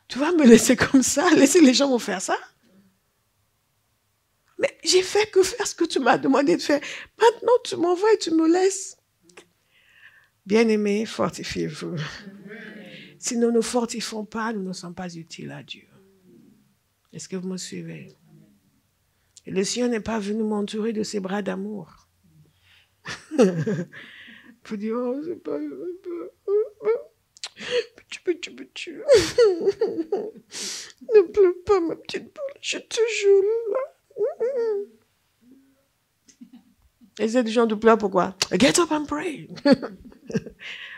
Tu vas me laisser comme ça, laisser les gens me faire ça? Mais j'ai fait que faire ce que tu m'as demandé de faire. Maintenant, tu m'envoies et tu me laisses. Bien-aimés, fortifiez-vous. Si nous ne fortifions pas, nous ne sommes pas utiles à Dieu. Est-ce que vous me suivez? Et le Seigneur n'est pas venu m'entourer de ses bras d'amour. Pour dire, oh, c'est pas... Ne pleure pas, ma petite boule. Je te jure là. Et ces gens te pleurent pourquoi? Get up and pray.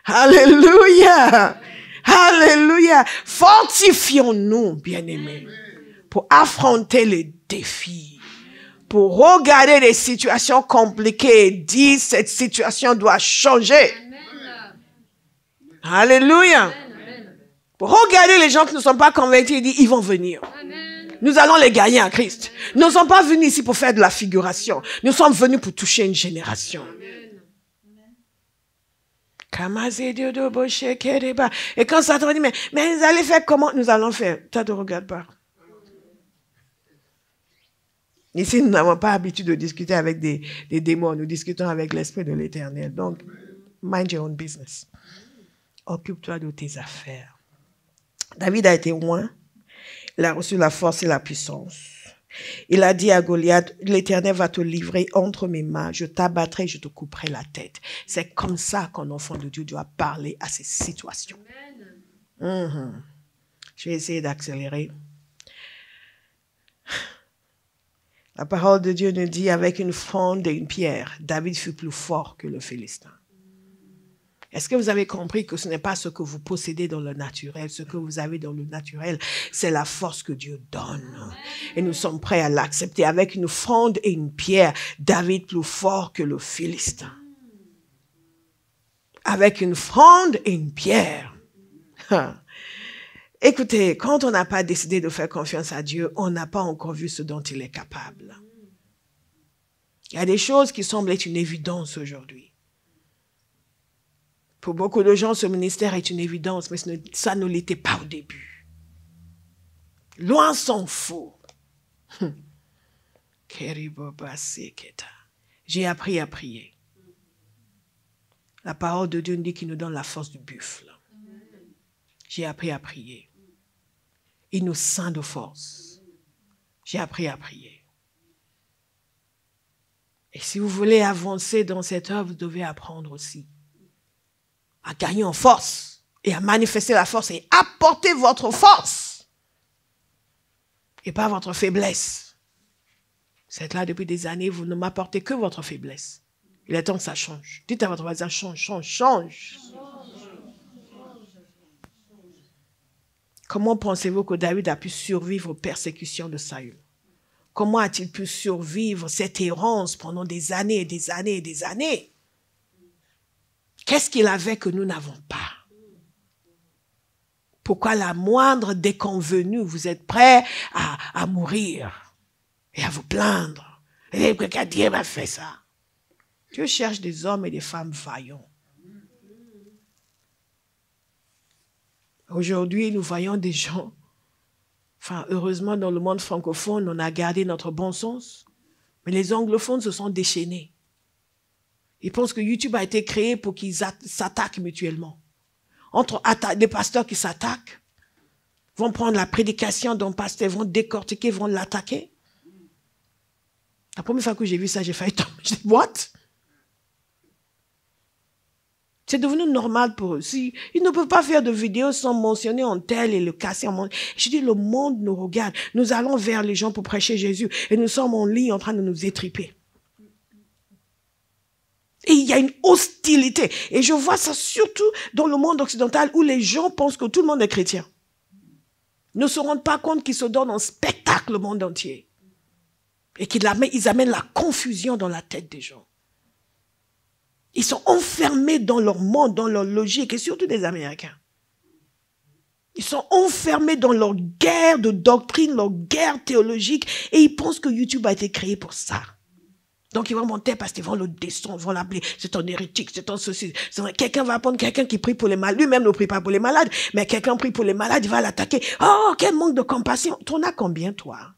Alléluia. Alléluia. Fortifions-nous, bien-aimés, pour affronter les défis, pour regarder les situations compliquées et dire cette situation doit changer. Alléluia. Pour regarder les gens qui ne sont pas convaincus et dire ils vont venir. Nous allons les gagner en Christ. Nous ne sommes pas venus ici pour faire de la figuration. Nous sommes venus pour toucher une génération. Et quand Satan dit, mais vous allez faire comment? Nous allons faire. Ça ne te regarde pas. Ici, nous n'avons pas l'habitude de discuter avec des démons. Nous discutons avec l'Esprit de l'Éternel. Donc, mind your own business. Occupe-toi de tes affaires. David a été loin. Il a reçu la force et la puissance. Il a dit à Goliath, l'Éternel va te livrer entre mes mains, je t'abattrai, je te couperai la tête. C'est comme ça qu'un enfant de Dieu doit parler à ces situations. Je vais essayer d'accélérer. La parole de Dieu nous dit, avec une fronde et une pierre, David fut plus fort que le Philistin. Est-ce que vous avez compris que ce n'est pas ce que vous possédez dans le naturel, ce que vous avez dans le naturel, c'est la force que Dieu donne. Et nous sommes prêts à l'accepter. Avec une fronde et une pierre, David plus fort que le Philistin. Avec une fronde et une pierre. Écoutez, quand on n'a pas décidé de faire confiance à Dieu, on n'a pas encore vu ce dont il est capable. Il y a des choses qui semblent être une évidence aujourd'hui. Pour beaucoup de gens, ce ministère est une évidence, mais ça ne l'était pas au début. Loin s'en faut. J'ai appris à prier. La parole de Dieu nous dit qu'il nous donne la force du buffle. J'ai appris à prier. Il nous ceint de force. J'ai appris à prier. Et si vous voulez avancer dans cette œuvre, vous devez apprendre aussi à gagner en force et à manifester la force et apporter votre force et pas votre faiblesse. Vous êtes là depuis des années, vous ne m'apportez que votre faiblesse. Il est temps que ça change. Dites à votre voisin, change, change, change. Comment pensez-vous que David a pu survivre aux persécutions de Saül? Comment a-t-il pu survivre cette errance pendant des années et des années et des années? Qu'est-ce qu'il avait que nous n'avons pas? Pourquoi la moindre déconvenue, vous êtes prêts à mourir et à vous plaindre? Et quelqu'un Dieu m'a fait ça. Dieu cherche des hommes et des femmes vaillants. Aujourd'hui, nous voyons des gens Enfin, heureusement, dans le monde francophone, on a gardé notre bon sens. Mais les anglophones se sont déchaînés. Ils pensent que YouTube a été créé pour qu'ils s'attaquent mutuellement. Entre des pasteurs qui s'attaquent, vont prendre la prédication d'un pasteur, vont décortiquer, vont l'attaquer. La première fois que j'ai vu ça, j'ai failli tomber. Je dis, what? C'est devenu normal pour eux. Ils ne peuvent pas faire de vidéos sans mentionner un tel et le casser en monde. Je dis, le monde nous regarde. Nous allons vers les gens pour prêcher Jésus. Et nous sommes en ligne en train de nous étriper. Et il y a une hostilité. Et je vois ça surtout dans le monde occidental où les gens pensent que tout le monde est chrétien. Ils ne se rendent pas compte qu'ils se donnent en spectacle le monde entier. Et qu'ils amènent la confusion dans la tête des gens. Ils sont enfermés dans leur monde, dans leur logique, et surtout des Américains. Ils sont enfermés dans leur guerre de doctrine, leur guerre théologique, et ils pensent que YouTube a été créé pour ça. Donc ils vont monter parce qu'ils vont le descendre, vont l'appeler, c'est un hérétique, c'est un ceci. Quelqu'un va prendre quelqu'un qui prie pour les malades, lui-même ne prie pas pour les malades, mais quelqu'un prie pour les malades, il va l'attaquer. Oh, quel manque de compassion. T'en as combien, toi?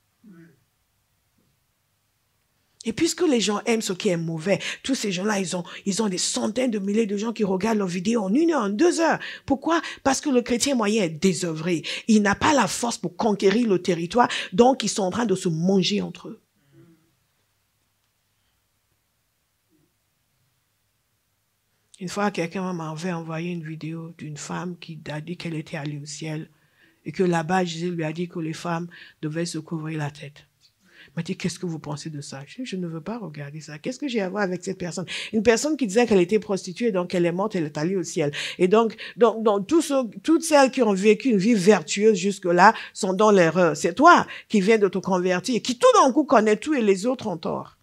Et puisque les gens aiment ce qui est mauvais, tous ces gens-là, ils ont des centaines de milliers de gens qui regardent leurs vidéos en 1 heure, en 2 heures. Pourquoi? Parce que le chrétien moyen est désœuvré. Il n'a pas la force pour conquérir le territoire, donc ils sont en train de se manger entre eux. Une fois, quelqu'un m'avait envoyé une vidéo d'une femme qui a dit qu'elle était allée au ciel et que là-bas, Jésus lui a dit que les femmes devaient se couvrir la tête. Il m'a dit, qu'est-ce que vous pensez de ça? Je ne veux pas regarder ça. Qu'est-ce que j'ai à voir avec cette personne? Une personne qui disait qu'elle était prostituée, donc elle est morte, elle est allée au ciel. Et donc toutes celles qui ont vécu une vie vertueuse jusque-là sont dans l'erreur. C'est toi qui viens de te convertir, qui tout d'un coup connaît tout et les autres ont tort.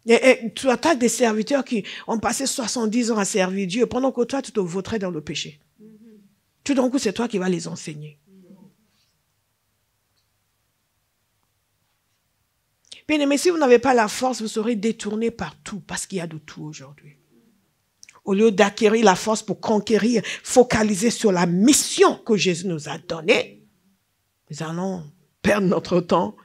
Et tu attaques des serviteurs qui ont passé 70 ans à servir Dieu, pendant que toi, tu te vautrais dans le péché. Tout d'un coup, c'est toi qui vas les enseigner. Bien aimé, si vous n'avez pas la force, vous serez détourné par tout, parce qu'il y a de tout aujourd'hui. Au lieu d'acquérir la force pour conquérir, focaliser sur la mission que Jésus nous a donnée, nous allons perdre notre temps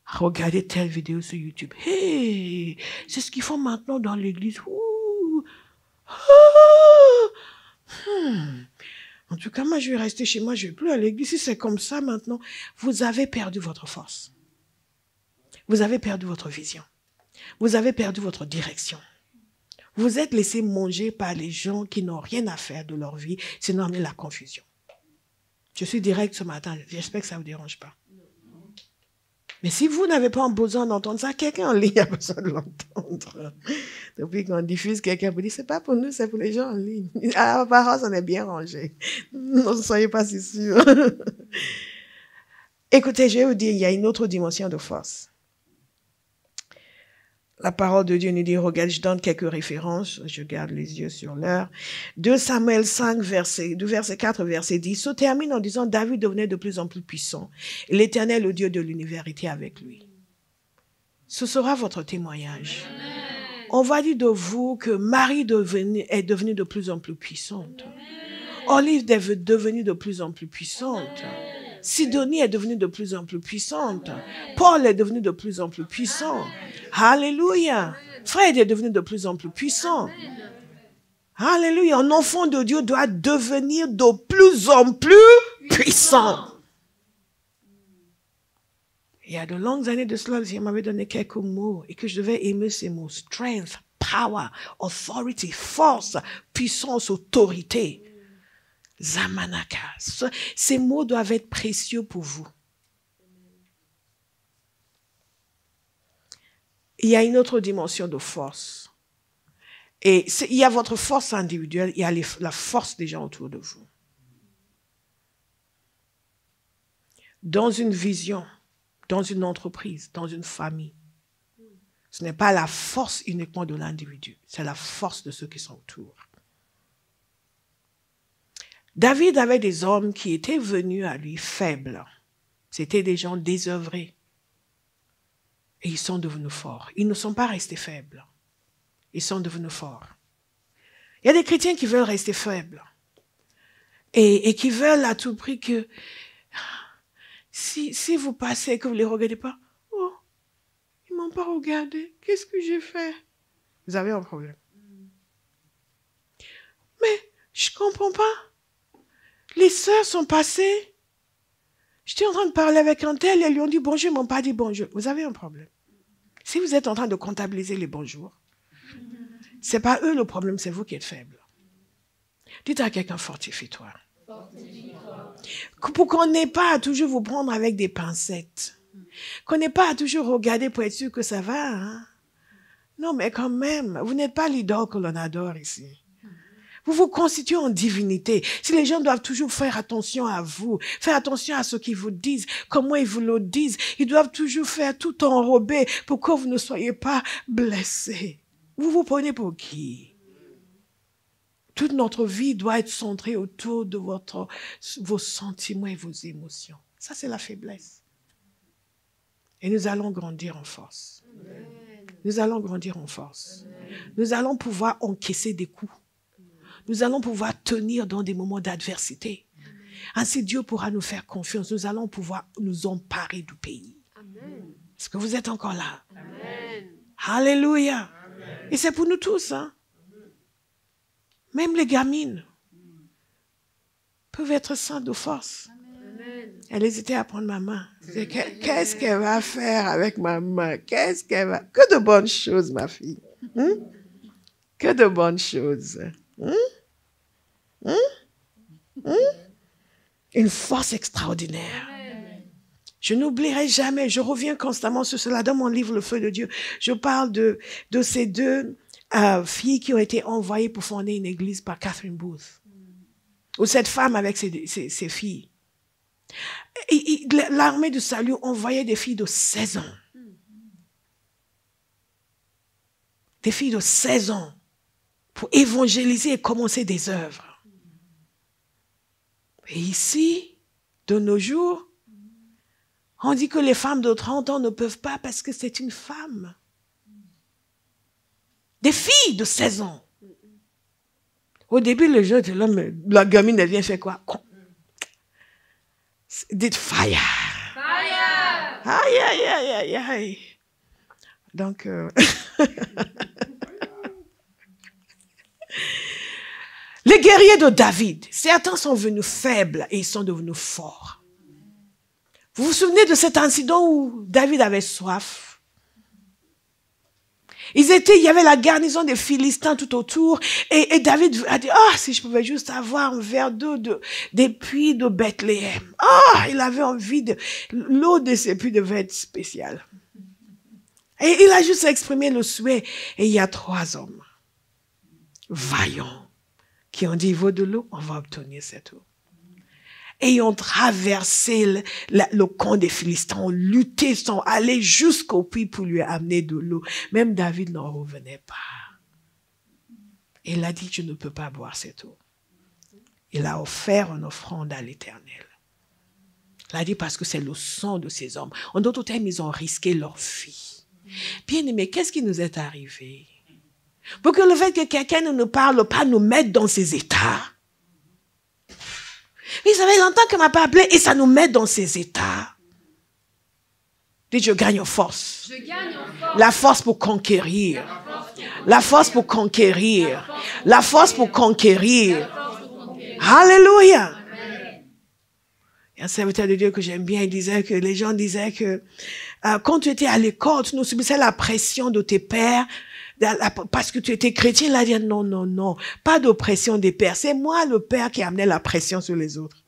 à regarder telle vidéo sur YouTube. Hey, c'est ce qu'ils font maintenant dans l'église. En tout cas, moi, je vais rester chez moi, je ne vais plus à l'église. Si c'est comme ça maintenant, vous avez perdu votre force. Vous avez perdu votre vision. Vous avez perdu votre direction. Vous êtes laissé manger par les gens qui n'ont rien à faire de leur vie, sinon amener la confusion. Je suis direct ce matin, j'espère que ça ne vous dérange pas. Mais si vous n'avez pas besoin d'entendre ça, quelqu'un en ligne a besoin de l'entendre. Depuis qu'on diffuse, quelqu'un vous dit, c'est pas pour nous, c'est pour les gens en ligne. À la parole, on est bien rangé. Ne soyez pas si sûrs. Écoutez, je vais vous dire, il y a une autre dimension de force. La parole de Dieu nous dit, regarde, je donne quelques références, je garde les yeux sur l'heure. 2 Samuel 5, verset 4, verset 10, se termine en disant, David devenait de plus en plus puissant. L'Éternel, le Dieu de l'univers, était avec lui. Ce sera votre témoignage. On va dire de vous que Marie est devenue de plus en plus puissante. Olive est devenue de plus en plus puissante. Sidonie est devenue de plus en plus puissante. Paul est devenu de plus en plus puissant. Alléluia. Fred est devenu de plus en plus puissant. Alléluia. Un enfant de Dieu doit devenir de plus en plus puissant. Il y a de longues années de cela, il m'avait donné quelques mots et que je devais aimer ces mots. Strength, power, authority, force, puissance, autorité. Zamanaka. Ces mots doivent être précieux pour vous. Il y a une autre dimension de force. Et il y a votre force individuelle, il y a la force des gens autour de vous. Dans une vision, dans une entreprise, dans une famille, ce n'est pas la force uniquement de l'individu, c'est la force de ceux qui sont autour. David avait des hommes qui étaient venus à lui faibles. C'était des gens désœuvrés. Et ils sont devenus forts. Ils ne sont pas restés faibles. Ils sont devenus forts. Il y a des chrétiens qui veulent rester faibles. Et qui veulent à tout prix que Si vous passez et que vous ne les regardez pas, oh, ils ne m'ont pas regardé, qu'est-ce que j'ai fait? Vous avez un problème. Mais je ne comprends pas. Les sœurs sont passées. J'étais en train de parler avec un tel, elles lui ont dit bonjour, ils ne m'ont pas dit bonjour. Vous avez un problème. Si vous êtes en train de comptabiliser les bonjours, ce n'est pas eux le problème, c'est vous qui êtes faible. Dites à quelqu'un, fortifie-toi. Pour qu'on n'ait pas à toujours vous prendre avec des pincettes. Qu'on n'ait pas à toujours regarder pour être sûr que ça va. Hein? Non, mais quand même, vous n'êtes pas l'idole que l'on adore ici. Vous vous constituez en divinité. Si les gens doivent toujours faire attention à vous, faire attention à ce qu'ils vous disent, comment ils vous le disent, ils doivent toujours faire tout enrobé pour que vous ne soyez pas blessés. Vous vous prenez pour qui? Toute notre vie doit être centrée autour de vos sentiments et vos émotions. Ça, c'est la faiblesse. Et nous allons grandir en force. Amen. Nous allons grandir en force. Amen. Nous allons pouvoir encaisser des coups. Nous allons pouvoir tenir dans des moments d'adversité. Ainsi, Dieu pourra nous faire confiance. Nous allons pouvoir nous emparer du pays. Amen. Est-ce que vous êtes encore là? Amen. Alléluia. Amen. Et c'est pour nous tous. Hein? Même les gamines peuvent être saintes de force. Amen. Elle hésitait à prendre ma main. Qu'est-ce qu'elle va faire avec ma main? Qu'est-ce qu'elle va... Que de bonnes choses, ma fille. Que de bonnes choses. Une force extraordinaire. Amen. Je n'oublierai jamais, je reviens constamment sur cela. Dans mon livre, Le Feu de Dieu, je parle de ces deux filles qui ont été envoyées pour fonder une église par Catherine Booth. Ou cette femme avec ses filles. L'armée du salut envoyait des filles de 16 ans. Des filles de 16 ans pour évangéliser et commencer des œuvres. Et ici, de nos jours, on dit que les femmes de 30 ans ne peuvent pas parce que c'est une femme. Des filles de 16 ans. Au début, les gens étaient là, mais la gamine, elle vient faire quoi? Dites fire. Fire. Aïe, aïe, aïe, aïe, aïe. Donc, les guerriers de David, certains sont venus faibles et ils sont devenus forts. Vous vous souvenez de cet incident où David avait soif? Il y avait la garnison des Philistins tout autour et David a dit, si je pouvais juste avoir un verre d'eau des puits de Bethléem. Il avait envie l'eau de ces puits devait être spéciale. Et il a juste exprimé le souhait. Et il y a 3 hommes vaillants qui ont dit, il vaut de l'eau, on va obtenir cette eau. Et ils ont traversé le camp des Philistins, ont lutté, sont allés jusqu'au puits pour lui amener de l'eau. Même David n'en revenait pas. Il a dit, je ne peux pas boire cette eau. Il a offert une offrande à l'Éternel. Il a dit, parce que c'est le sang de ces hommes. En d'autres termes, ils ont risqué leur vie. Bien aimé, qu'est-ce qui nous est arrivé? Pour que le fait que quelqu'un ne nous parle pas nous mette dans ces états. Mais ça fait longtemps qu'on ne m'a pas appelé et ça nous met dans ces états. Dites, je gagne en force. Je gagne en force. La force pour conquérir. La force pour conquérir. La force pour conquérir. Alléluia. Il y a un serviteur de Dieu que j'aime bien, il disait que les gens disaient que quand tu étais à l'école, tu nous subissais la pression de tes pères, parce que tu étais chrétien. Il a dit non, non, non, pas d'oppression des pères. C'est moi le père qui amenait la pression sur les autres.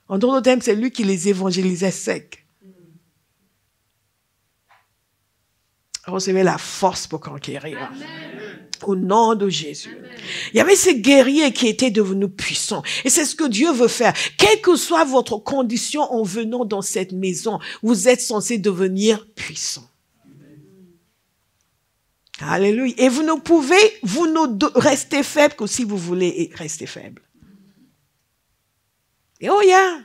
En d'autres termes, c'est lui qui les évangélisait secs. Recevez la force pour conquérir. Amen. Au nom de Jésus. Amen. Il y avait ces guerriers qui étaient devenus puissants. Et c'est ce que Dieu veut faire. Quelle que soit votre condition en venant dans cette maison, vous êtes censé devenir puissant. Alléluia. Et vous ne rester faible que si vous voulez rester faible. Et oh, yeah.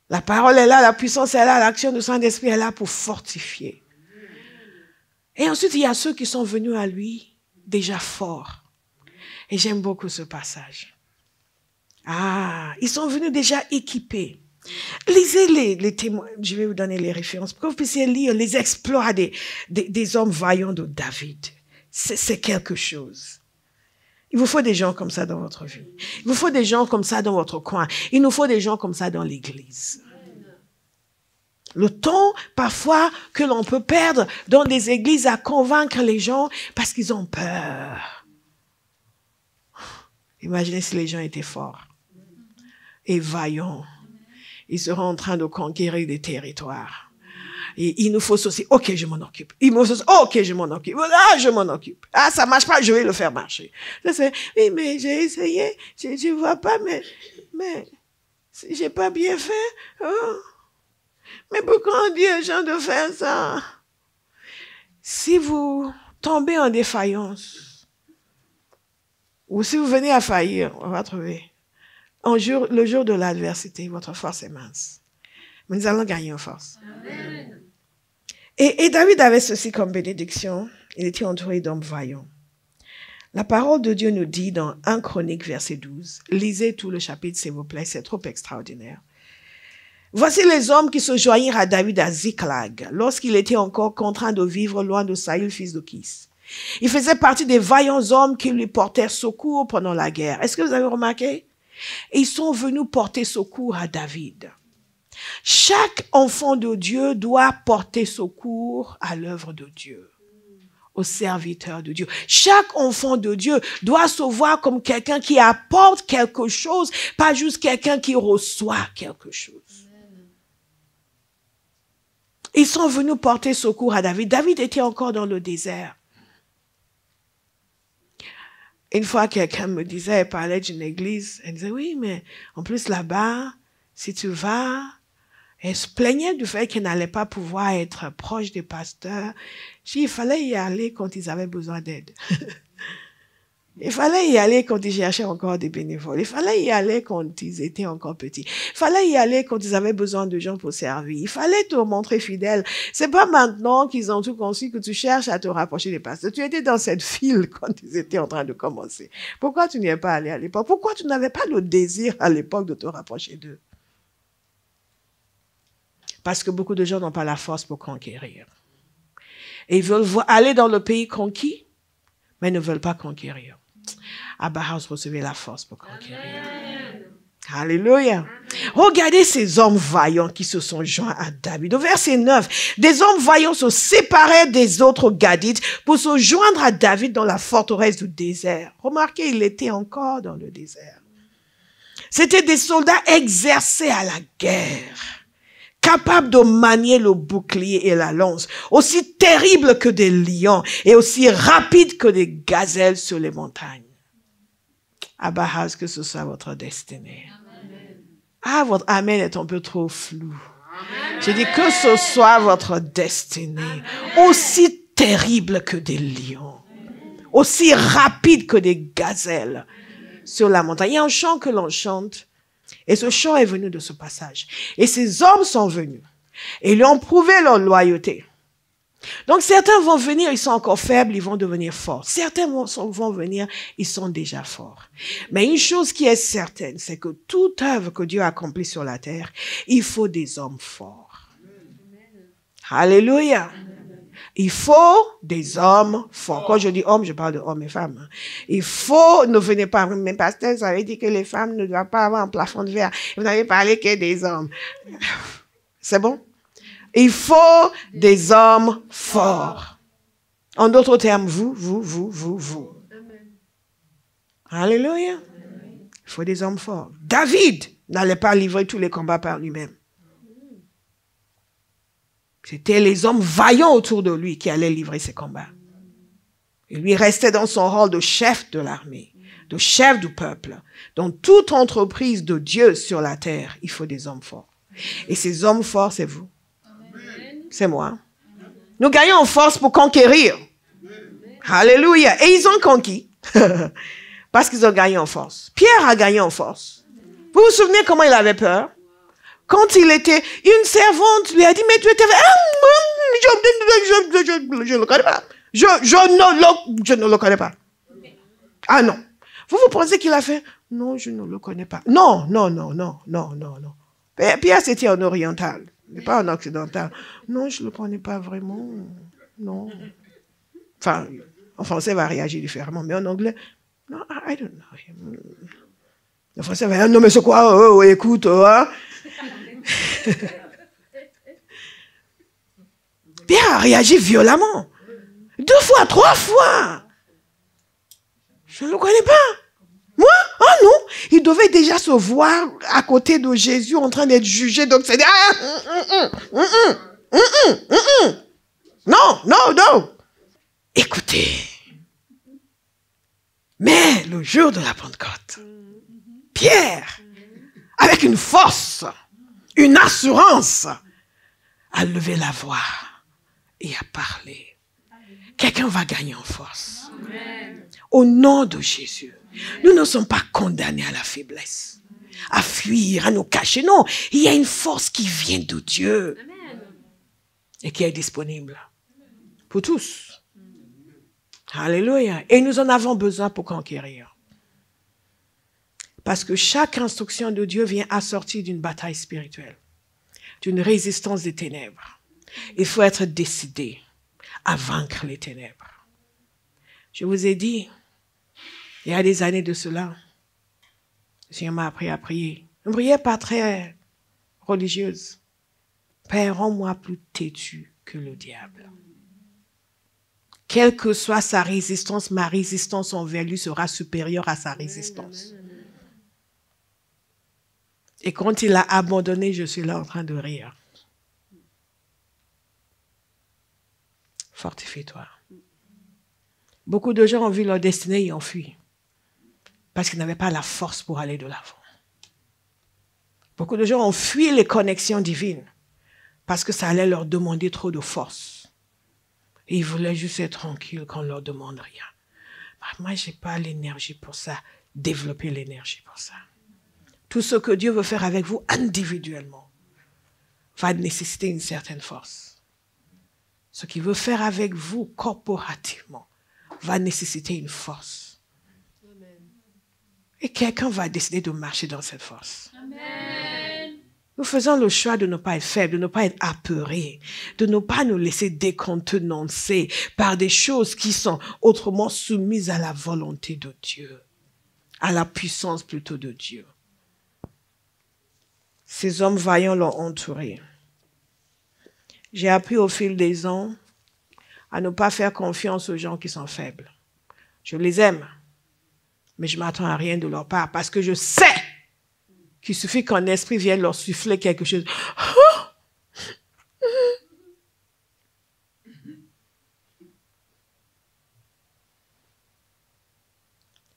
La parole est là, la puissance est là, l'action du Saint-Esprit est là pour fortifier. Et ensuite, il y a ceux qui sont venus à lui déjà forts. Et j'aime beaucoup ce passage. Ils sont venus déjà équipés. Lisez les témoins, je vais vous donner les références, pour que vous puissiez lire les exploits des hommes vaillants de David. C'est quelque chose. Il vous faut des gens comme ça dans votre vie. Il vous faut des gens comme ça dans votre coin. Il nous faut des gens comme ça dans l'église. Le temps, parfois, que l'on peut perdre dans des églises à convaincre les gens parce qu'ils ont peur. Imaginez si les gens étaient forts et vaillants. Ils seront en train de conquérir des territoires. Et il nous faut aussi, ok, je m'en occupe. Il nous faut, ok, je m'en occupe. Ah, je m'en occupe. Ah, ça marche pas, je vais le faire marcher. Oui, mais j'ai essayé, je vois pas, mais j'ai pas bien fait. Oh. Mais pourquoi on dit aux gens de faire ça? Si vous tombez en défaillance, ou si vous venez à faillir, on va trouver. Le jour de l'adversité, votre force est mince. Mais nous allons gagner en force. Amen. Et David avait ceci comme bénédiction. Il était entouré d'hommes vaillants. La parole de Dieu nous dit dans 1 Chronique, verset 12. Lisez tout le chapitre, s'il vous plaît. C'est trop extraordinaire. Voici les hommes qui se joignirent à David à Ziklag, lorsqu'il était encore contraint de vivre loin de Saül, fils de Kis. Il faisait partie des vaillants hommes qui lui portèrent secours pendant la guerre. Est-ce que vous avez remarqué? Ils sont venus porter secours à David. Chaque enfant de Dieu doit porter secours à l'œuvre de Dieu, au serviteur de Dieu. Chaque enfant de Dieu doit se voir comme quelqu'un qui apporte quelque chose, pas juste quelqu'un qui reçoit quelque chose. Ils sont venus porter secours à David. David était encore dans le désert. Une fois, quelqu'un me disait, elle parlait d'une église, elle disait, oui, mais en plus là-bas, si tu vas, elle se plaignait du fait qu'elle n'allait pas pouvoir être proche des pasteurs. Il fallait y aller quand ils avaient besoin d'aide. Il fallait y aller quand ils cherchaient encore des bénévoles. Il fallait y aller quand ils étaient encore petits. Il fallait y aller quand ils avaient besoin de gens pour servir. Il fallait te montrer fidèle. C'est pas maintenant qu'ils ont tout conçu que tu cherches à te rapprocher des pasteurs. Tu étais dans cette file quand ils étaient en train de commencer. Pourquoi tu n'y es pas allé à l'époque? Pourquoi tu n'avais pas le désir à l'époque de te rapprocher d'eux? Parce que beaucoup de gens n'ont pas la force pour conquérir. Et ils veulent aller dans le pays conquis, mais ne veulent pas conquérir. Abba House recevait la force pour conquérir. Amen. Alléluia. Regardez ces hommes vaillants qui se sont joints à David. Au verset 9, des hommes vaillants se séparèrent des autres Gadites pour se joindre à David dans la forteresse du désert. Remarquez, il était encore dans le désert. C'étaient des soldats exercés à la guerre, capables de manier le bouclier et la lance, aussi terribles que des lions et aussi rapides que des gazelles sur les montagnes. Abba House, que ce soit votre destinée. Amen. Ah, votre amen est un peu trop flou. J'ai dit que ce soit votre destinée, aussi terrible que des lions, aussi rapide que des gazelles sur la montagne. Il y a un chant que l'on chante. Et ce chant est venu de ce passage. Et ces hommes sont venus. Et lui ont prouvé leur loyauté. Donc certains vont venir, ils sont encore faibles, ils vont devenir forts. Certains vont venir, ils sont déjà forts. Mais une chose qui est certaine, c'est que toute œuvre que Dieu accomplit sur la terre, il faut des hommes forts. Alléluia. Il faut des hommes forts. Quand je dis hommes, je parle de hommes et femmes. Il faut, ne venez pas, mes pasteurs avaient dit que les femmes ne doivent pas avoir un plafond de verre. Vous n'avez parlé que des hommes. C'est bon? Il faut des hommes forts. En d'autres termes, vous. Alléluia. Il faut des hommes forts. David n'allait pas livrer tous les combats par lui-même. C'était les hommes vaillants autour de lui qui allaient livrer ces combats. Et lui restait dans son rôle de chef de l'armée, de chef du peuple. Dans toute entreprise de Dieu sur la terre, il faut des hommes forts. Et ces hommes forts, c'est vous. C'est moi. Nous gagnons en force pour conquérir. Alléluia. Et ils ont conquis. Parce qu'ils ont gagné en force. Pierre a gagné en force. Vous vous souvenez comment il avait peur? Quand il était, une servante lui a dit, mais tu étais, je ne le connais pas. Je ne le connais pas. Ah non. Vous pensez qu'il a fait? Non, je ne le connais pas. Non. Pierre, c'était en oriental, mais pas en occidental. Non, je ne le connais pas vraiment. Non. Enfin, en français, il va réagir différemment, mais en anglais, non, I don't know him. Le français va dire, non, mais c'est quoi? Oh, écoute, hein? Pierre a réagi violemment. 2 fois, 3 fois. Je ne le connais pas. Moi? Oh non. Il devait déjà se voir à côté de Jésus en train d'être jugé. Donc c'est non, non, non. Écoutez. Mais le jour de la Pentecôte, Pierre, avec une force, une assurance, a levé la voix et a parlé. Quelqu'un va gagner en force. Amen. Au nom de Jésus, nous ne sommes pas condamnés à la faiblesse, à fuir, à nous cacher. Non, il y a une force qui vient de Dieu. Amen. Et qui est disponible pour tous. Alléluia. Et nous en avons besoin pour conquérir. Parce que chaque instruction de Dieu vient assortie d'une bataille spirituelle, d'une résistance des ténèbres. Il faut être décidé à vaincre les ténèbres. Je vous ai dit, il y a des années de cela, le Seigneur m'a appris à prier. Une prière pas très religieuse. Père, rends-moi plus têtu que le diable. Quelle que soit sa résistance, ma résistance envers lui sera supérieure à sa résistance. Et quand il a abandonné, je suis là en train de rire. Fortifie-toi. Beaucoup de gens ont vu leur destinée et ont fui. Parce qu'ils n'avaient pas la force pour aller de l'avant. Beaucoup de gens ont fui les connexions divines. Parce que ça allait leur demander trop de force. Et ils voulaient juste être tranquilles quand on ne leur demande rien. Moi, je n'ai pas l'énergie pour ça. Développer l'énergie pour ça. Tout ce que Dieu veut faire avec vous individuellement va nécessiter une certaine force. Ce qu'il veut faire avec vous corporativement va nécessiter une force. Amen. Et quelqu'un va décider de marcher dans cette force. Amen. Nous faisons le choix de ne pas être faibles, de ne pas être apeurés, de ne pas nous laisser décontenancer par des choses qui sont autrement soumises à la volonté de Dieu, à la puissance plutôt de Dieu. Ces hommes vaillants l'ont entouré. J'ai appris au fil des ans à ne pas faire confiance aux gens qui sont faibles. Je les aime, mais je ne m'attends à rien de leur part parce que je sais qu'il suffit qu'un esprit vienne leur souffler quelque chose.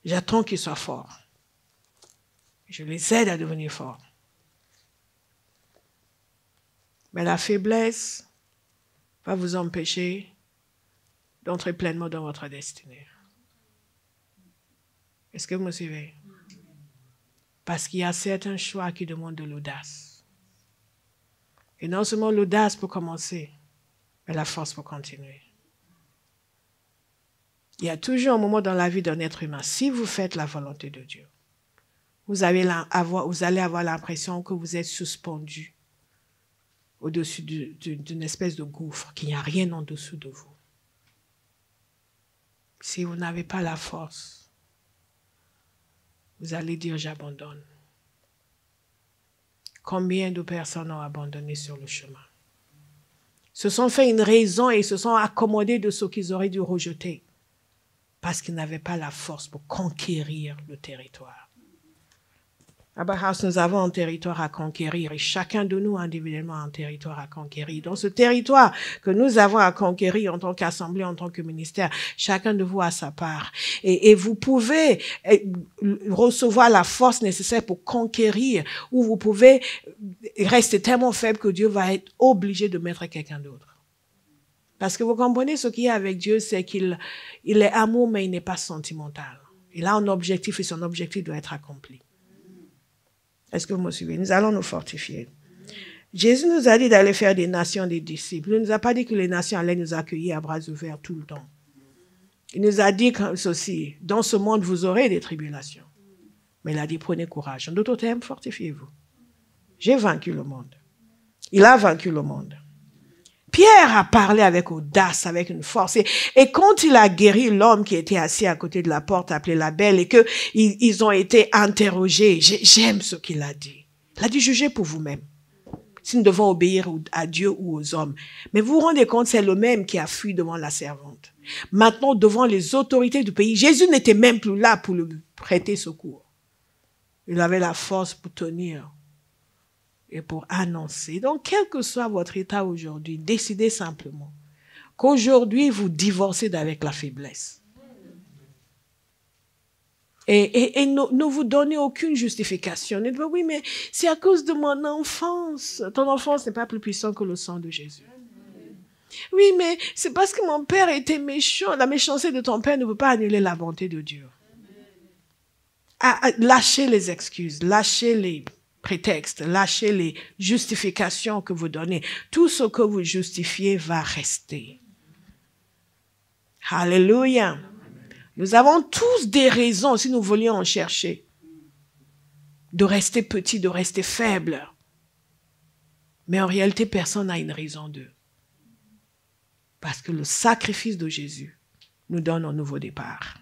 J'attends qu'ils soient forts. Je les aide à devenir forts. Mais la faiblesse va vous empêcher d'entrer pleinement dans votre destinée. Est-ce que vous me suivez? Parce qu'il y a certains choix qui demandent de l'audace. Et non seulement l'audace pour commencer, mais la force pour continuer. Il y a toujours un moment dans la vie d'un être humain, si vous faites la volonté de Dieu, vous allez avoir l'impression que vous êtes suspendu au-dessus d'une espèce de gouffre, qu'il n'y a rien en dessous de vous. Si vous n'avez pas la force, vous allez dire « j'abandonne ». Combien de personnes ont abandonné sur le chemin? Se sont fait une raison et se sont accommodés de ce qu'ils auraient dû rejeter parce qu'ils n'avaient pas la force pour conquérir le territoire. À Bauhaus, nous avons un territoire à conquérir et chacun de nous individuellement a un territoire à conquérir. Dans ce territoire que nous avons à conquérir en tant qu'assemblée, en tant que ministère, chacun de vous a sa part. Et vous pouvez recevoir la force nécessaire pour conquérir ou vous pouvez rester tellement faible que Dieu va être obligé de mettre quelqu'un d'autre. Parce que vous comprenez ce qu'il y a avec Dieu, c'est qu'il est amour, mais il n'est pas sentimental. Il a un objectif et son objectif doit être accompli. Est-ce que vous me suivez? Nous allons nous fortifier. Jésus nous a dit d'aller faire des nations des disciples. Il ne nous a pas dit que les nations allaient nous accueillir à bras ouverts tout le temps. Il nous a dit ceci, dans ce monde vous aurez des tribulations. Mais il a dit prenez courage. En d'autres termes, fortifiez-vous. J'ai vaincu le monde. Il a vaincu le monde. Pierre a parlé avec audace, avec une force. Et quand il a guéri l'homme qui était assis à côté de la porte, appelé la Belle, et qu'ils ont été interrogés, j'aime ce qu'il a dit. Il a dit, jugez pour vous-même. Si nous devons obéir à Dieu ou aux hommes. Mais vous vous rendez compte, c'est le même qui a fui devant la servante. Maintenant, devant les autorités du pays, Jésus n'était même plus là pour lui prêter secours. Il avait la force pour tenir et pour annoncer. Donc, quel que soit votre état aujourd'hui, décidez simplement qu'aujourd'hui, vous divorcez d'avec la faiblesse. Et ne vous donnez aucune justification. Ne dites pas, oui, mais c'est à cause de mon enfance. Ton enfance n'est pas plus puissant que le sang de Jésus. Oui, mais c'est parce que mon père était méchant. La méchanceté de ton père ne peut pas annuler la bonté de Dieu. Lâchez les excuses, lâchez les prétextes, lâchez les justifications que vous donnez. Tout ce que vous justifiez va rester. Alléluia. Nous avons tous des raisons, si nous voulions en chercher, de rester petit, de rester faible. Mais en réalité, personne n'a une raison d'eux. Parce que le sacrifice de Jésus nous donne un nouveau départ.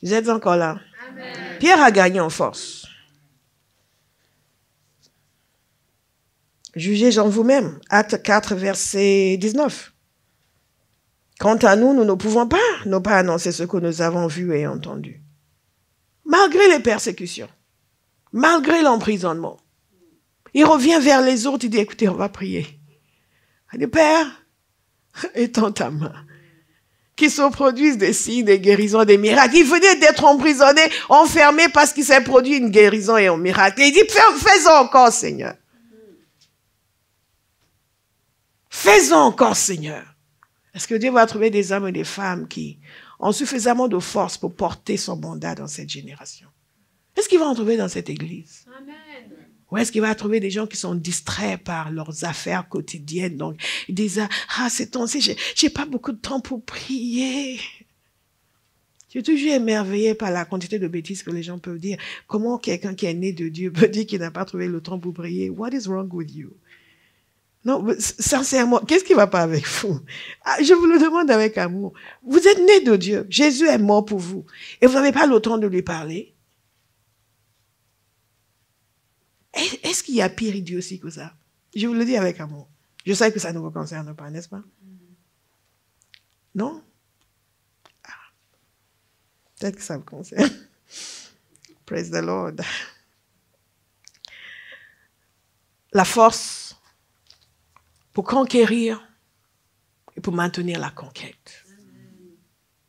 Vous êtes encore là? Amen. Pierre a gagné en force. Jugez en vous-même. Acte 4, verset 19. Quant à nous, nous ne pouvons pas ne pas annoncer ce que nous avons vu et entendu. Malgré les persécutions, malgré l'emprisonnement, il revient vers les autres, il dit, écoutez, on va prier. Il dit, Père, étends ta main, qu'il se produise des signes, des guérisons, des miracles. Il venait d'être emprisonné, enfermé parce qu'il s'est produit une guérison et un miracle. Et il dit, fais-en encore, Seigneur. Fais-en encore, Seigneur. Est-ce que Dieu va trouver des hommes et des femmes qui ont suffisamment de force pour porter son mandat dans cette génération? Est-ce qu'il va en trouver dans cette église? Amen. Ou est-ce qu'il va trouver des gens qui sont distraits par leurs affaires quotidiennes? Donc, ils disent, ces temps-ci, j'ai pas beaucoup de temps pour prier. Je suis toujours émerveillée par la quantité de bêtises que les gens peuvent dire. Comment quelqu'un qui est né de Dieu peut dire qu'il n'a pas trouvé le temps pour prier? What is wrong with you? Non, sincèrement, qu'est-ce qui ne va pas avec vous? Je vous le demande avec amour. Vous êtes né de Dieu. Jésus est mort pour vous. Et vous n'avez pas le temps de lui parler. Est-ce qu'il y a pire idiotie que ça? Je vous le dis avec amour. Je sais que ça ne vous concerne pas, n'est-ce pas? Non? Peut-être que ça vous concerne. Praise the Lord. La force pour conquérir et pour maintenir la conquête.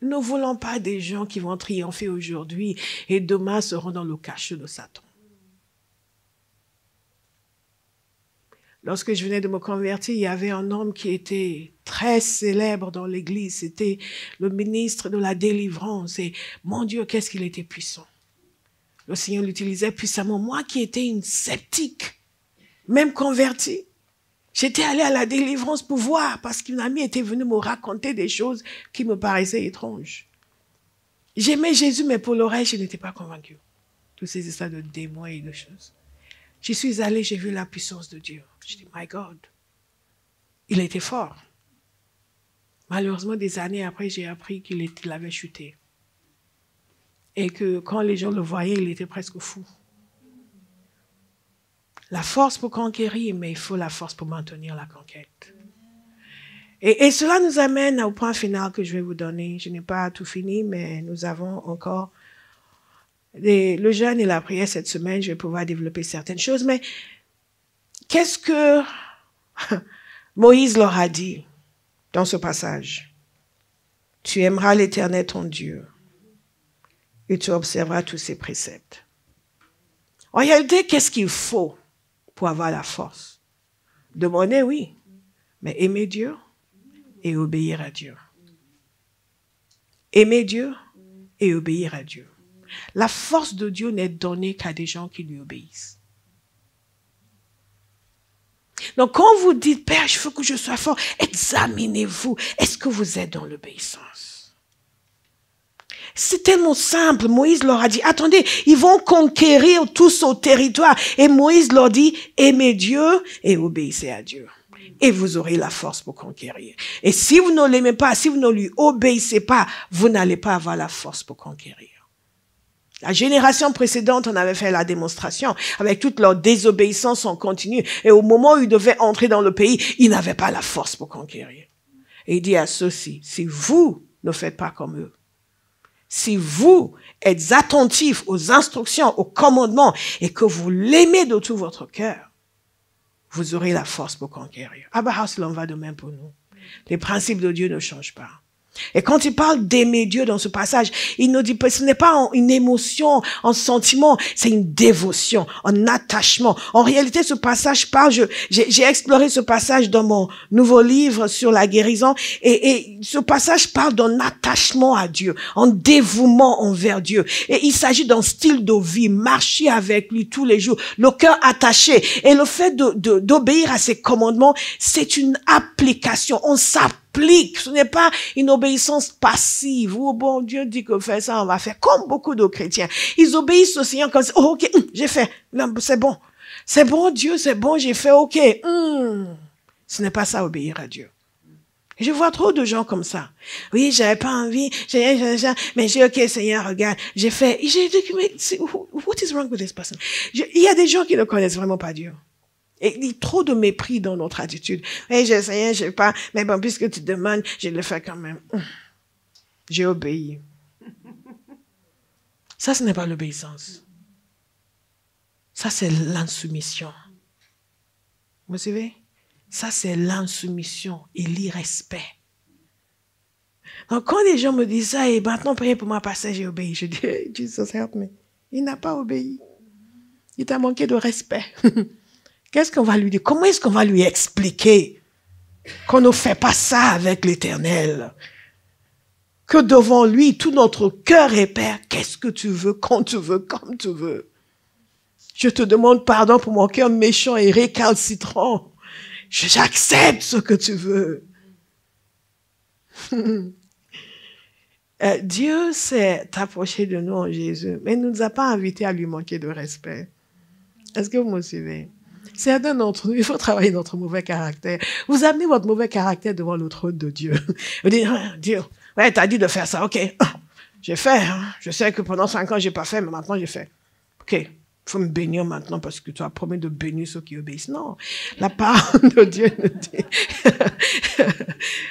Nous ne voulons pas des gens qui vont triompher aujourd'hui et demain seront dans le cachot de Satan. Lorsque je venais de me convertir, il y avait un homme qui était très célèbre dans l'église. C'était le ministre de la délivrance. Et mon Dieu, qu'est-ce qu'il était puissant. Le Seigneur l'utilisait puissamment. Moi qui étais une sceptique, même convertie, j'étais allée à la délivrance pour voir parce qu'une amie était venue me raconter des choses qui me paraissaient étranges. J'aimais Jésus, mais pour le reste, je n'étais pas convaincue. Toutes ces histoires de démons et de choses. J'y suis allée, j'ai vu la puissance de Dieu. Je dis, my God, il était fort. Malheureusement, des années après, j'ai appris qu'il avait chuté. Et que quand les gens le voyaient, il était presque fou. La force pour conquérir, mais il faut la force pour maintenir la conquête. Et cela nous amène au point final que je vais vous donner. Je n'ai pas tout fini, mais nous avons encore le jeûne et la prière cette semaine. Je vais pouvoir développer certaines choses. Mais qu'est-ce que Moïse leur a dit dans ce passage? Tu aimeras l'Éternel ton Dieu et tu observeras tous ses préceptes. En réalité, qu'est-ce qu'il faut pour avoir la force? Demander, oui, mais aimer Dieu et obéir à Dieu. Aimer Dieu et obéir à Dieu. La force de Dieu n'est donnée qu'à des gens qui lui obéissent. Donc quand vous dites, Père, il faut que je sois fort, examinez-vous. Est-ce que vous êtes dans l'obéissance? C'est tellement simple. Moïse leur a dit, attendez, ils vont conquérir tout ce territoire. Et Moïse leur dit, aimez Dieu et obéissez à Dieu. Et vous aurez la force pour conquérir. Et si vous ne l'aimez pas, si vous ne lui obéissez pas, vous n'allez pas avoir la force pour conquérir. La génération précédente, on avait fait la démonstration. Avec toute leur désobéissance en continu. Et au moment où ils devaient entrer dans le pays, ils n'avaient pas la force pour conquérir. Et il dit à ceux-ci, si vous ne faites pas comme eux, si vous êtes attentifs aux instructions, aux commandements, et que vous l'aimez de tout votre cœur, vous aurez la force pour conquérir. Abraham, il en va de même pour nous. Les principes de Dieu ne changent pas. Et quand il parle d'aimer Dieu dans ce passage, il nous dit que ce n'est pas une émotion, un sentiment, c'est une dévotion, un attachement. En réalité, ce passage parle, j'ai exploré ce passage dans mon nouveau livre sur la guérison, et ce passage parle d'un attachement à Dieu, un dévouement envers Dieu. Et il s'agit d'un style de vie, marcher avec lui tous les jours, le cœur attaché. Et le fait d'obéir à ses commandements, c'est une application, on s'applique. Ce n'est pas une obéissance passive. Oh bon, Dieu dit que faire ça, on va faire. Comme beaucoup de chrétiens. Ils obéissent au Seigneur comme ça. Oh, ok, j'ai fait. C'est bon. C'est bon, Dieu, c'est bon, j'ai fait, ok. Ce n'est pas ça, obéir à Dieu. Je vois trop de gens comme ça. Oui, j'avais pas envie, mais j'ai ok, Seigneur, regarde, j'ai fait. J'ai dit, mais what is wrong with this person? Il y a des gens qui ne connaissent vraiment pas Dieu. Et il y a trop de mépris dans notre attitude. Hey, j'ai essayé, je sais pas, mais bon, puisque tu demandes, je le fais quand même. J'ai obéi. Ça, ce n'est pas l'obéissance. Ça, c'est l'insoumission. Vous savez? Ça, c'est l'insoumission et l'irrespect. Donc, quand les gens me disent ça, et maintenant, priez pour moi, pasteur, j'ai obéi. Je dis, hey, Jesus, help me. Il n'a pas obéi. Il t'a manqué de respect. Qu'est-ce qu'on va lui dire? Comment est-ce qu'on va lui expliquer qu'on ne fait pas ça avec l'Éternel? Que devant lui, tout notre cœur est Père, qu'est-ce que tu veux, quand tu veux, comme tu veux. Je te demande pardon pour mon cœur méchant et récalcitrant. J'accepte ce que tu veux. Dieu s'est approché de nous en Jésus, mais il ne nous a pas invités à lui manquer de respect. Est-ce que vous me suivez? Certains d'entre nous, il faut travailler notre mauvais caractère. Vous amenez votre mauvais caractère devant le trône de Dieu. Vous dites, Dieu, ouais, t'as dit de faire ça, ok. J'ai fait, hein. Je sais que pendant 5 ans, j'ai pas fait, mais maintenant, j'ai fait. Ok, il faut me bénir maintenant parce que tu as promis de bénir ceux qui obéissent. Non, la parole de Dieu nous dit.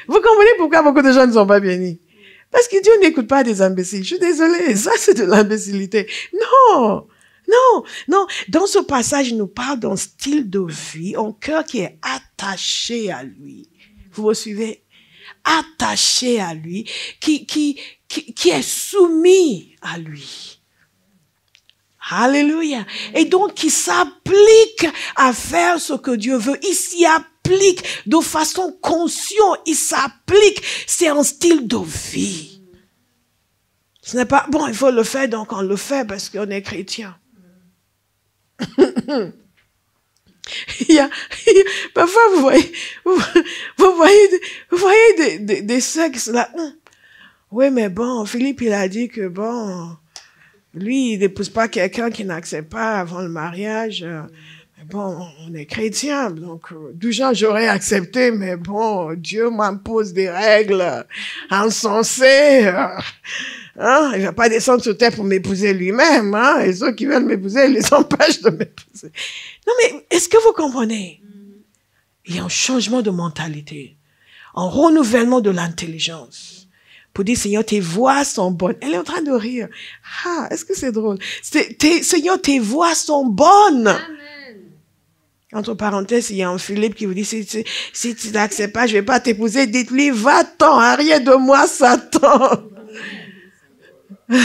Vous comprenez pourquoi beaucoup de gens ne sont pas bénis? Parce que Dieu n'écoute pas des imbéciles. Je suis désolée, ça c'est de l'imbécilité. Non. Non, non. Dans ce passage, il nous parle d'un style de vie, un cœur qui est attaché à lui. Vous me suivez? Attaché à lui, qui est soumis à lui. Alléluia. Et donc, qui s'applique à faire ce que Dieu veut. Il s'y applique de façon consciente. Il s'applique. C'est un style de vie. Ce n'est pas, bon, il faut le faire, donc on le fait parce qu'on est chrétien. Parfois vous voyez des sexes là. Oui, mais bon, Philippe il a dit que bon, lui il n'épouse pas quelqu'un qui n'accepte pas avant le mariage. Mais bon, on est chrétien, donc du genre j'aurais accepté, mais bon, Dieu m'impose des règles insensées. Hein? Il ne va pas descendre sur terre pour m'épouser lui-même. Hein? Et ceux qui veulent m'épouser, ils les empêchent de m'épouser. Non, mais est-ce que vous comprenez? Il y a un changement de mentalité, un renouvellement de l'intelligence. Pour dire, Seigneur, tes voies sont bonnes. Elle est en train de rire. Ah, est-ce que c'est drôle? Seigneur, tes voies sont bonnes. Amen. Entre parenthèses, il y a un Philippe qui vous dit, si tu n'acceptes pas, je ne vais pas t'épouser. Dites-lui, va-t'en, arrière de moi, Satan. Tu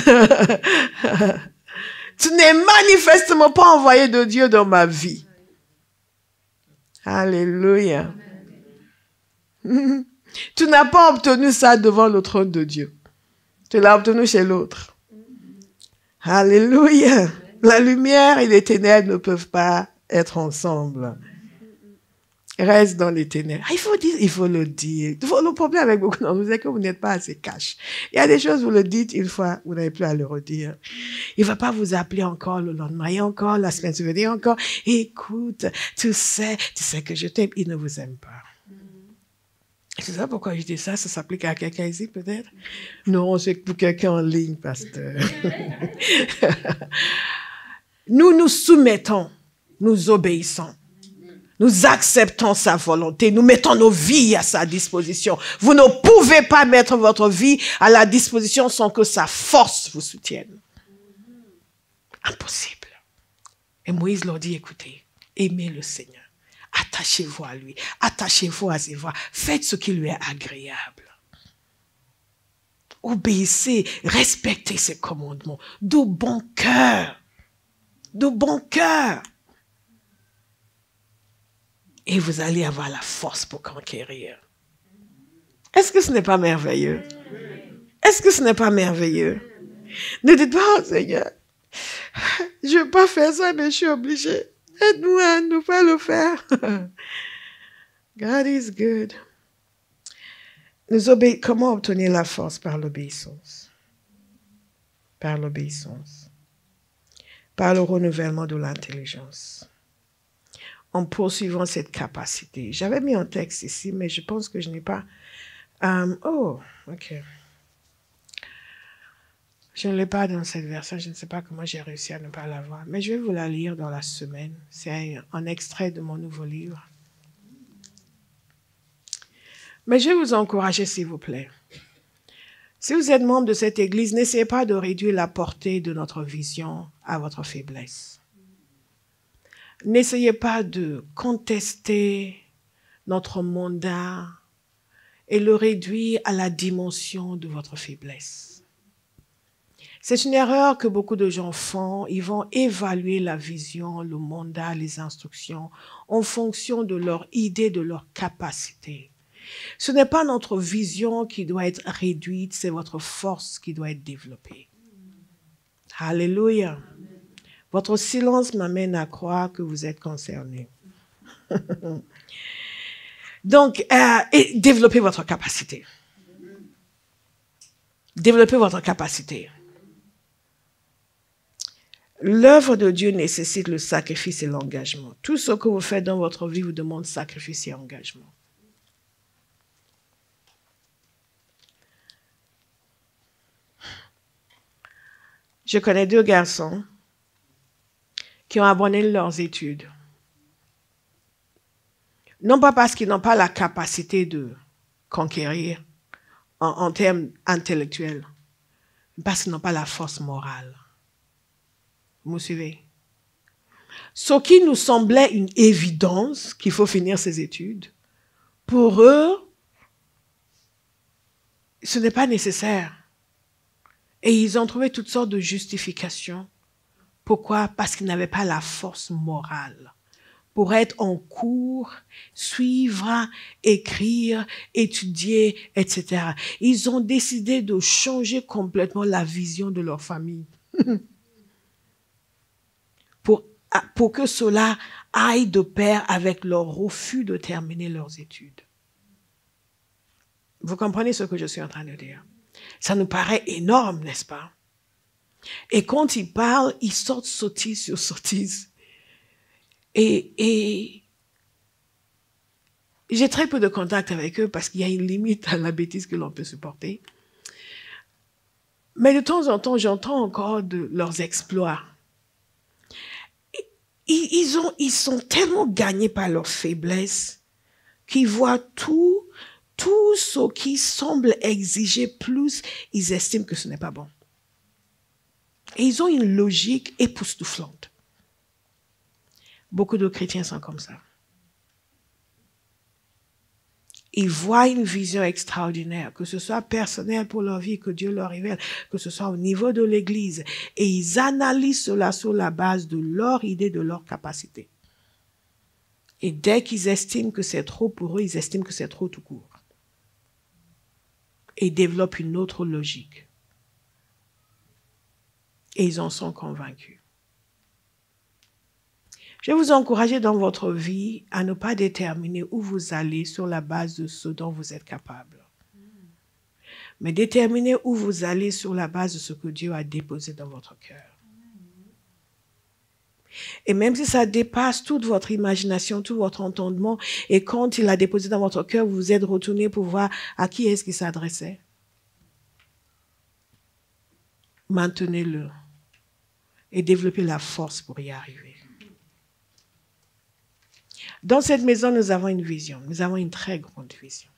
n'es manifestement pas envoyé de Dieu dans ma vie. Alléluia. Tu n'as pas obtenu ça devant le trône de Dieu. Tu l'as obtenu chez l'autre. Alléluia. La lumière et les ténèbres ne peuvent pas être ensemble. reste dans les ténèbres. Il faut dire, il faut le dire. Le problème avec beaucoup d'entre vous, c'est que vous n'êtes pas assez cash. Il y a des choses, vous le dites une fois, vous n'avez plus à le redire. Il ne va pas vous appeler encore le lendemain, et encore la semaine suivante, et encore. Écoute, tu sais que je t'aime. Il ne vous aime pas. C'est ça pourquoi je dis ça. Ça s'applique à quelqu'un ici, peut-être? Non, c'est pour quelqu'un en ligne, pasteur. Nous nous soumettons, nous obéissons. Nous acceptons sa volonté. Nous mettons nos vies à sa disposition. Vous ne pouvez pas mettre votre vie à la disposition sans que sa force vous soutienne. Impossible. Et Moïse leur dit, écoutez, aimez le Seigneur. Attachez-vous à lui. Attachez-vous à ses voies. Faites ce qui lui est agréable. Obéissez, respectez ses commandements. De bon cœur. De bon cœur. Et vous allez avoir la force pour conquérir. Est-ce que ce n'est pas merveilleux? Est-ce que ce n'est pas merveilleux? Ne dites pas, oh Seigneur, je ne veux pas faire ça, mais je suis obligée. Aide-nous à ne pas le faire. God is good. Comment obtenir la force? Par l'obéissance. Par l'obéissance. Par le renouvellement de l'intelligence. En poursuivant cette capacité. J'avais mis un texte ici, mais je pense que je n'ai pas... ok. Je ne l'ai pas dans cette version. Je ne sais pas comment j'ai réussi à ne pas l'avoir. Mais je vais vous la lire dans la semaine. C'est un extrait de mon nouveau livre. Mais je vais vous encourager, s'il vous plaît. Si vous êtes membre de cette Église, n'essayez pas de réduire la portée de notre vision à votre faiblesse. N'essayez pas de contester notre mandat et le réduire à la dimension de votre faiblesse. C'est une erreur que beaucoup de gens font. Ils vont évaluer la vision, le mandat, les instructions en fonction de leur idée, de leur capacité. Ce n'est pas notre vision qui doit être réduite, c'est votre force qui doit être développée. Alléluia. Votre silence m'amène à croire que vous êtes concernés. Donc, développez votre capacité. Développez votre capacité. L'œuvre de Dieu nécessite le sacrifice et l'engagement. Tout ce que vous faites dans votre vie vous demande sacrifice et engagement. Je connais 2 garçons qui ont abandonné leurs études. Non pas parce qu'ils n'ont pas la capacité de conquérir en termes intellectuels, mais parce qu'ils n'ont pas la force morale. Vous me suivez? Ce qui nous semblait une évidence qu'il faut finir ses études, pour eux, ce n'est pas nécessaire. Et ils ont trouvé toutes sortes de justifications. Pourquoi? Parce qu'ils n'avaient pas la force morale pour être en cours, suivre, écrire, étudier, etc. Ils ont décidé de changer complètement la vision de leur famille pour que cela aille de pair avec leur refus de terminer leurs études. Vous comprenez ce que je suis en train de dire? Ça nous paraît énorme, n'est-ce pas? Et quand ils parlent, ils sortent sottise sur sottise. Et j'ai très peu de contact avec eux parce qu'il y a une limite à la bêtise que l'on peut supporter. Mais de temps en temps, j'entends encore de leurs exploits. Ils sont tellement gagnés par leur faiblesse qu'ils voient tout ce qui semble exiger plus, ils estiment que ce n'est pas bon. Et ils ont une logique époustouflante. Beaucoup de chrétiens sont comme ça. Ils voient une vision extraordinaire, que ce soit personnel pour leur vie, que Dieu leur révèle, que ce soit au niveau de l'Église. Et ils analysent cela sur la base de leur idée, de leur capacité. Et dès qu'ils estiment que c'est trop pour eux, ils estiment que c'est trop tout court. Et ils développent une autre logique. Et ils en sont convaincus. Je vais vous encourager dans votre vie à ne pas déterminer où vous allez sur la base de ce dont vous êtes capable. Mais déterminer où vous allez sur la base de ce que Dieu a déposé dans votre cœur. Et même si ça dépasse toute votre imagination, tout votre entendement, et quand il a déposé dans votre cœur, vous vous êtes retourné pour voir à qui est-ce qu'il s'adressait. Maintenez-le et développez la force pour y arriver. Dans cette maison, nous avons une vision. Nous avons une très grande vision.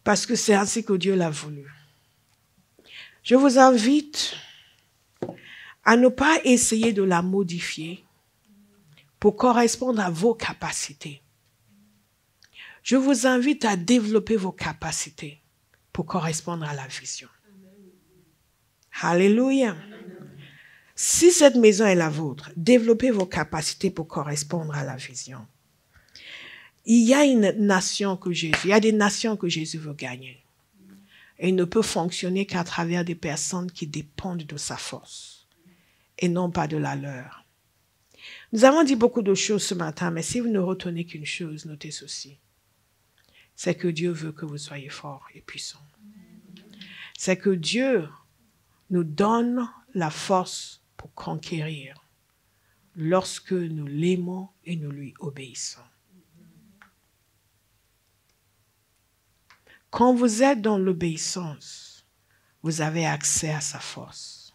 Parce que c'est ainsi que Dieu l'a voulu. Je vous invite à ne pas essayer de la modifier pour correspondre à vos capacités. Je vous invite à développer vos capacités pour correspondre à la vision. Alléluia. Si cette maison est la vôtre, développez vos capacités pour correspondre à la vision. Il y a il y a des nations que Jésus veut gagner. Et il ne peut fonctionner qu'à travers des personnes qui dépendent de sa force et non pas de la leur. Nous avons dit beaucoup de choses ce matin, mais si vous ne retenez qu'une chose, notez ceci. C'est que Dieu veut que vous soyez forts et puissants. C'est que Dieu nous donne la force pour conquérir lorsque nous l'aimons et nous lui obéissons. Quand vous êtes dans l'obéissance, vous avez accès à sa force.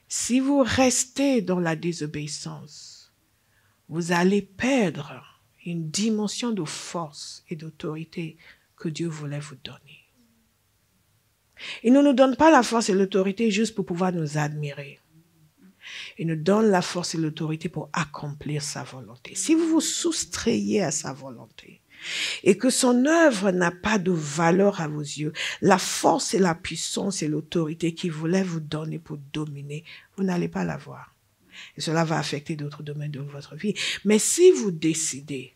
Si vous restez dans la désobéissance, vous allez perdre une dimension de force et d'autorité que Dieu voulait vous donner. Il ne nous donne pas la force et l'autorité juste pour pouvoir nous admirer. Il nous donne la force et l'autorité pour accomplir sa volonté. Si vous vous soustrayez à sa volonté et que son œuvre n'a pas de valeur à vos yeux, la force et la puissance et l'autorité qu'il voulait vous donner pour dominer, vous n'allez pas l'avoir. Et cela va affecter d'autres domaines de votre vie. Mais si vous décidez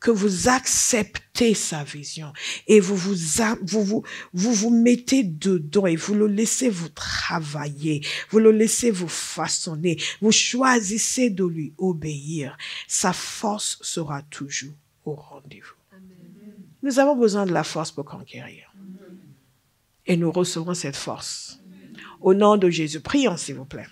que vous acceptez sa vision et vous vous mettez dedans et vous le laissez vous travailler, vous le laissez vous façonner, vous choisissez de lui obéir, sa force sera toujours au rendez-vous. Nous avons besoin de la force pour conquérir. Et nous recevons cette force. Au nom de Jésus, prions s'il vous plaît.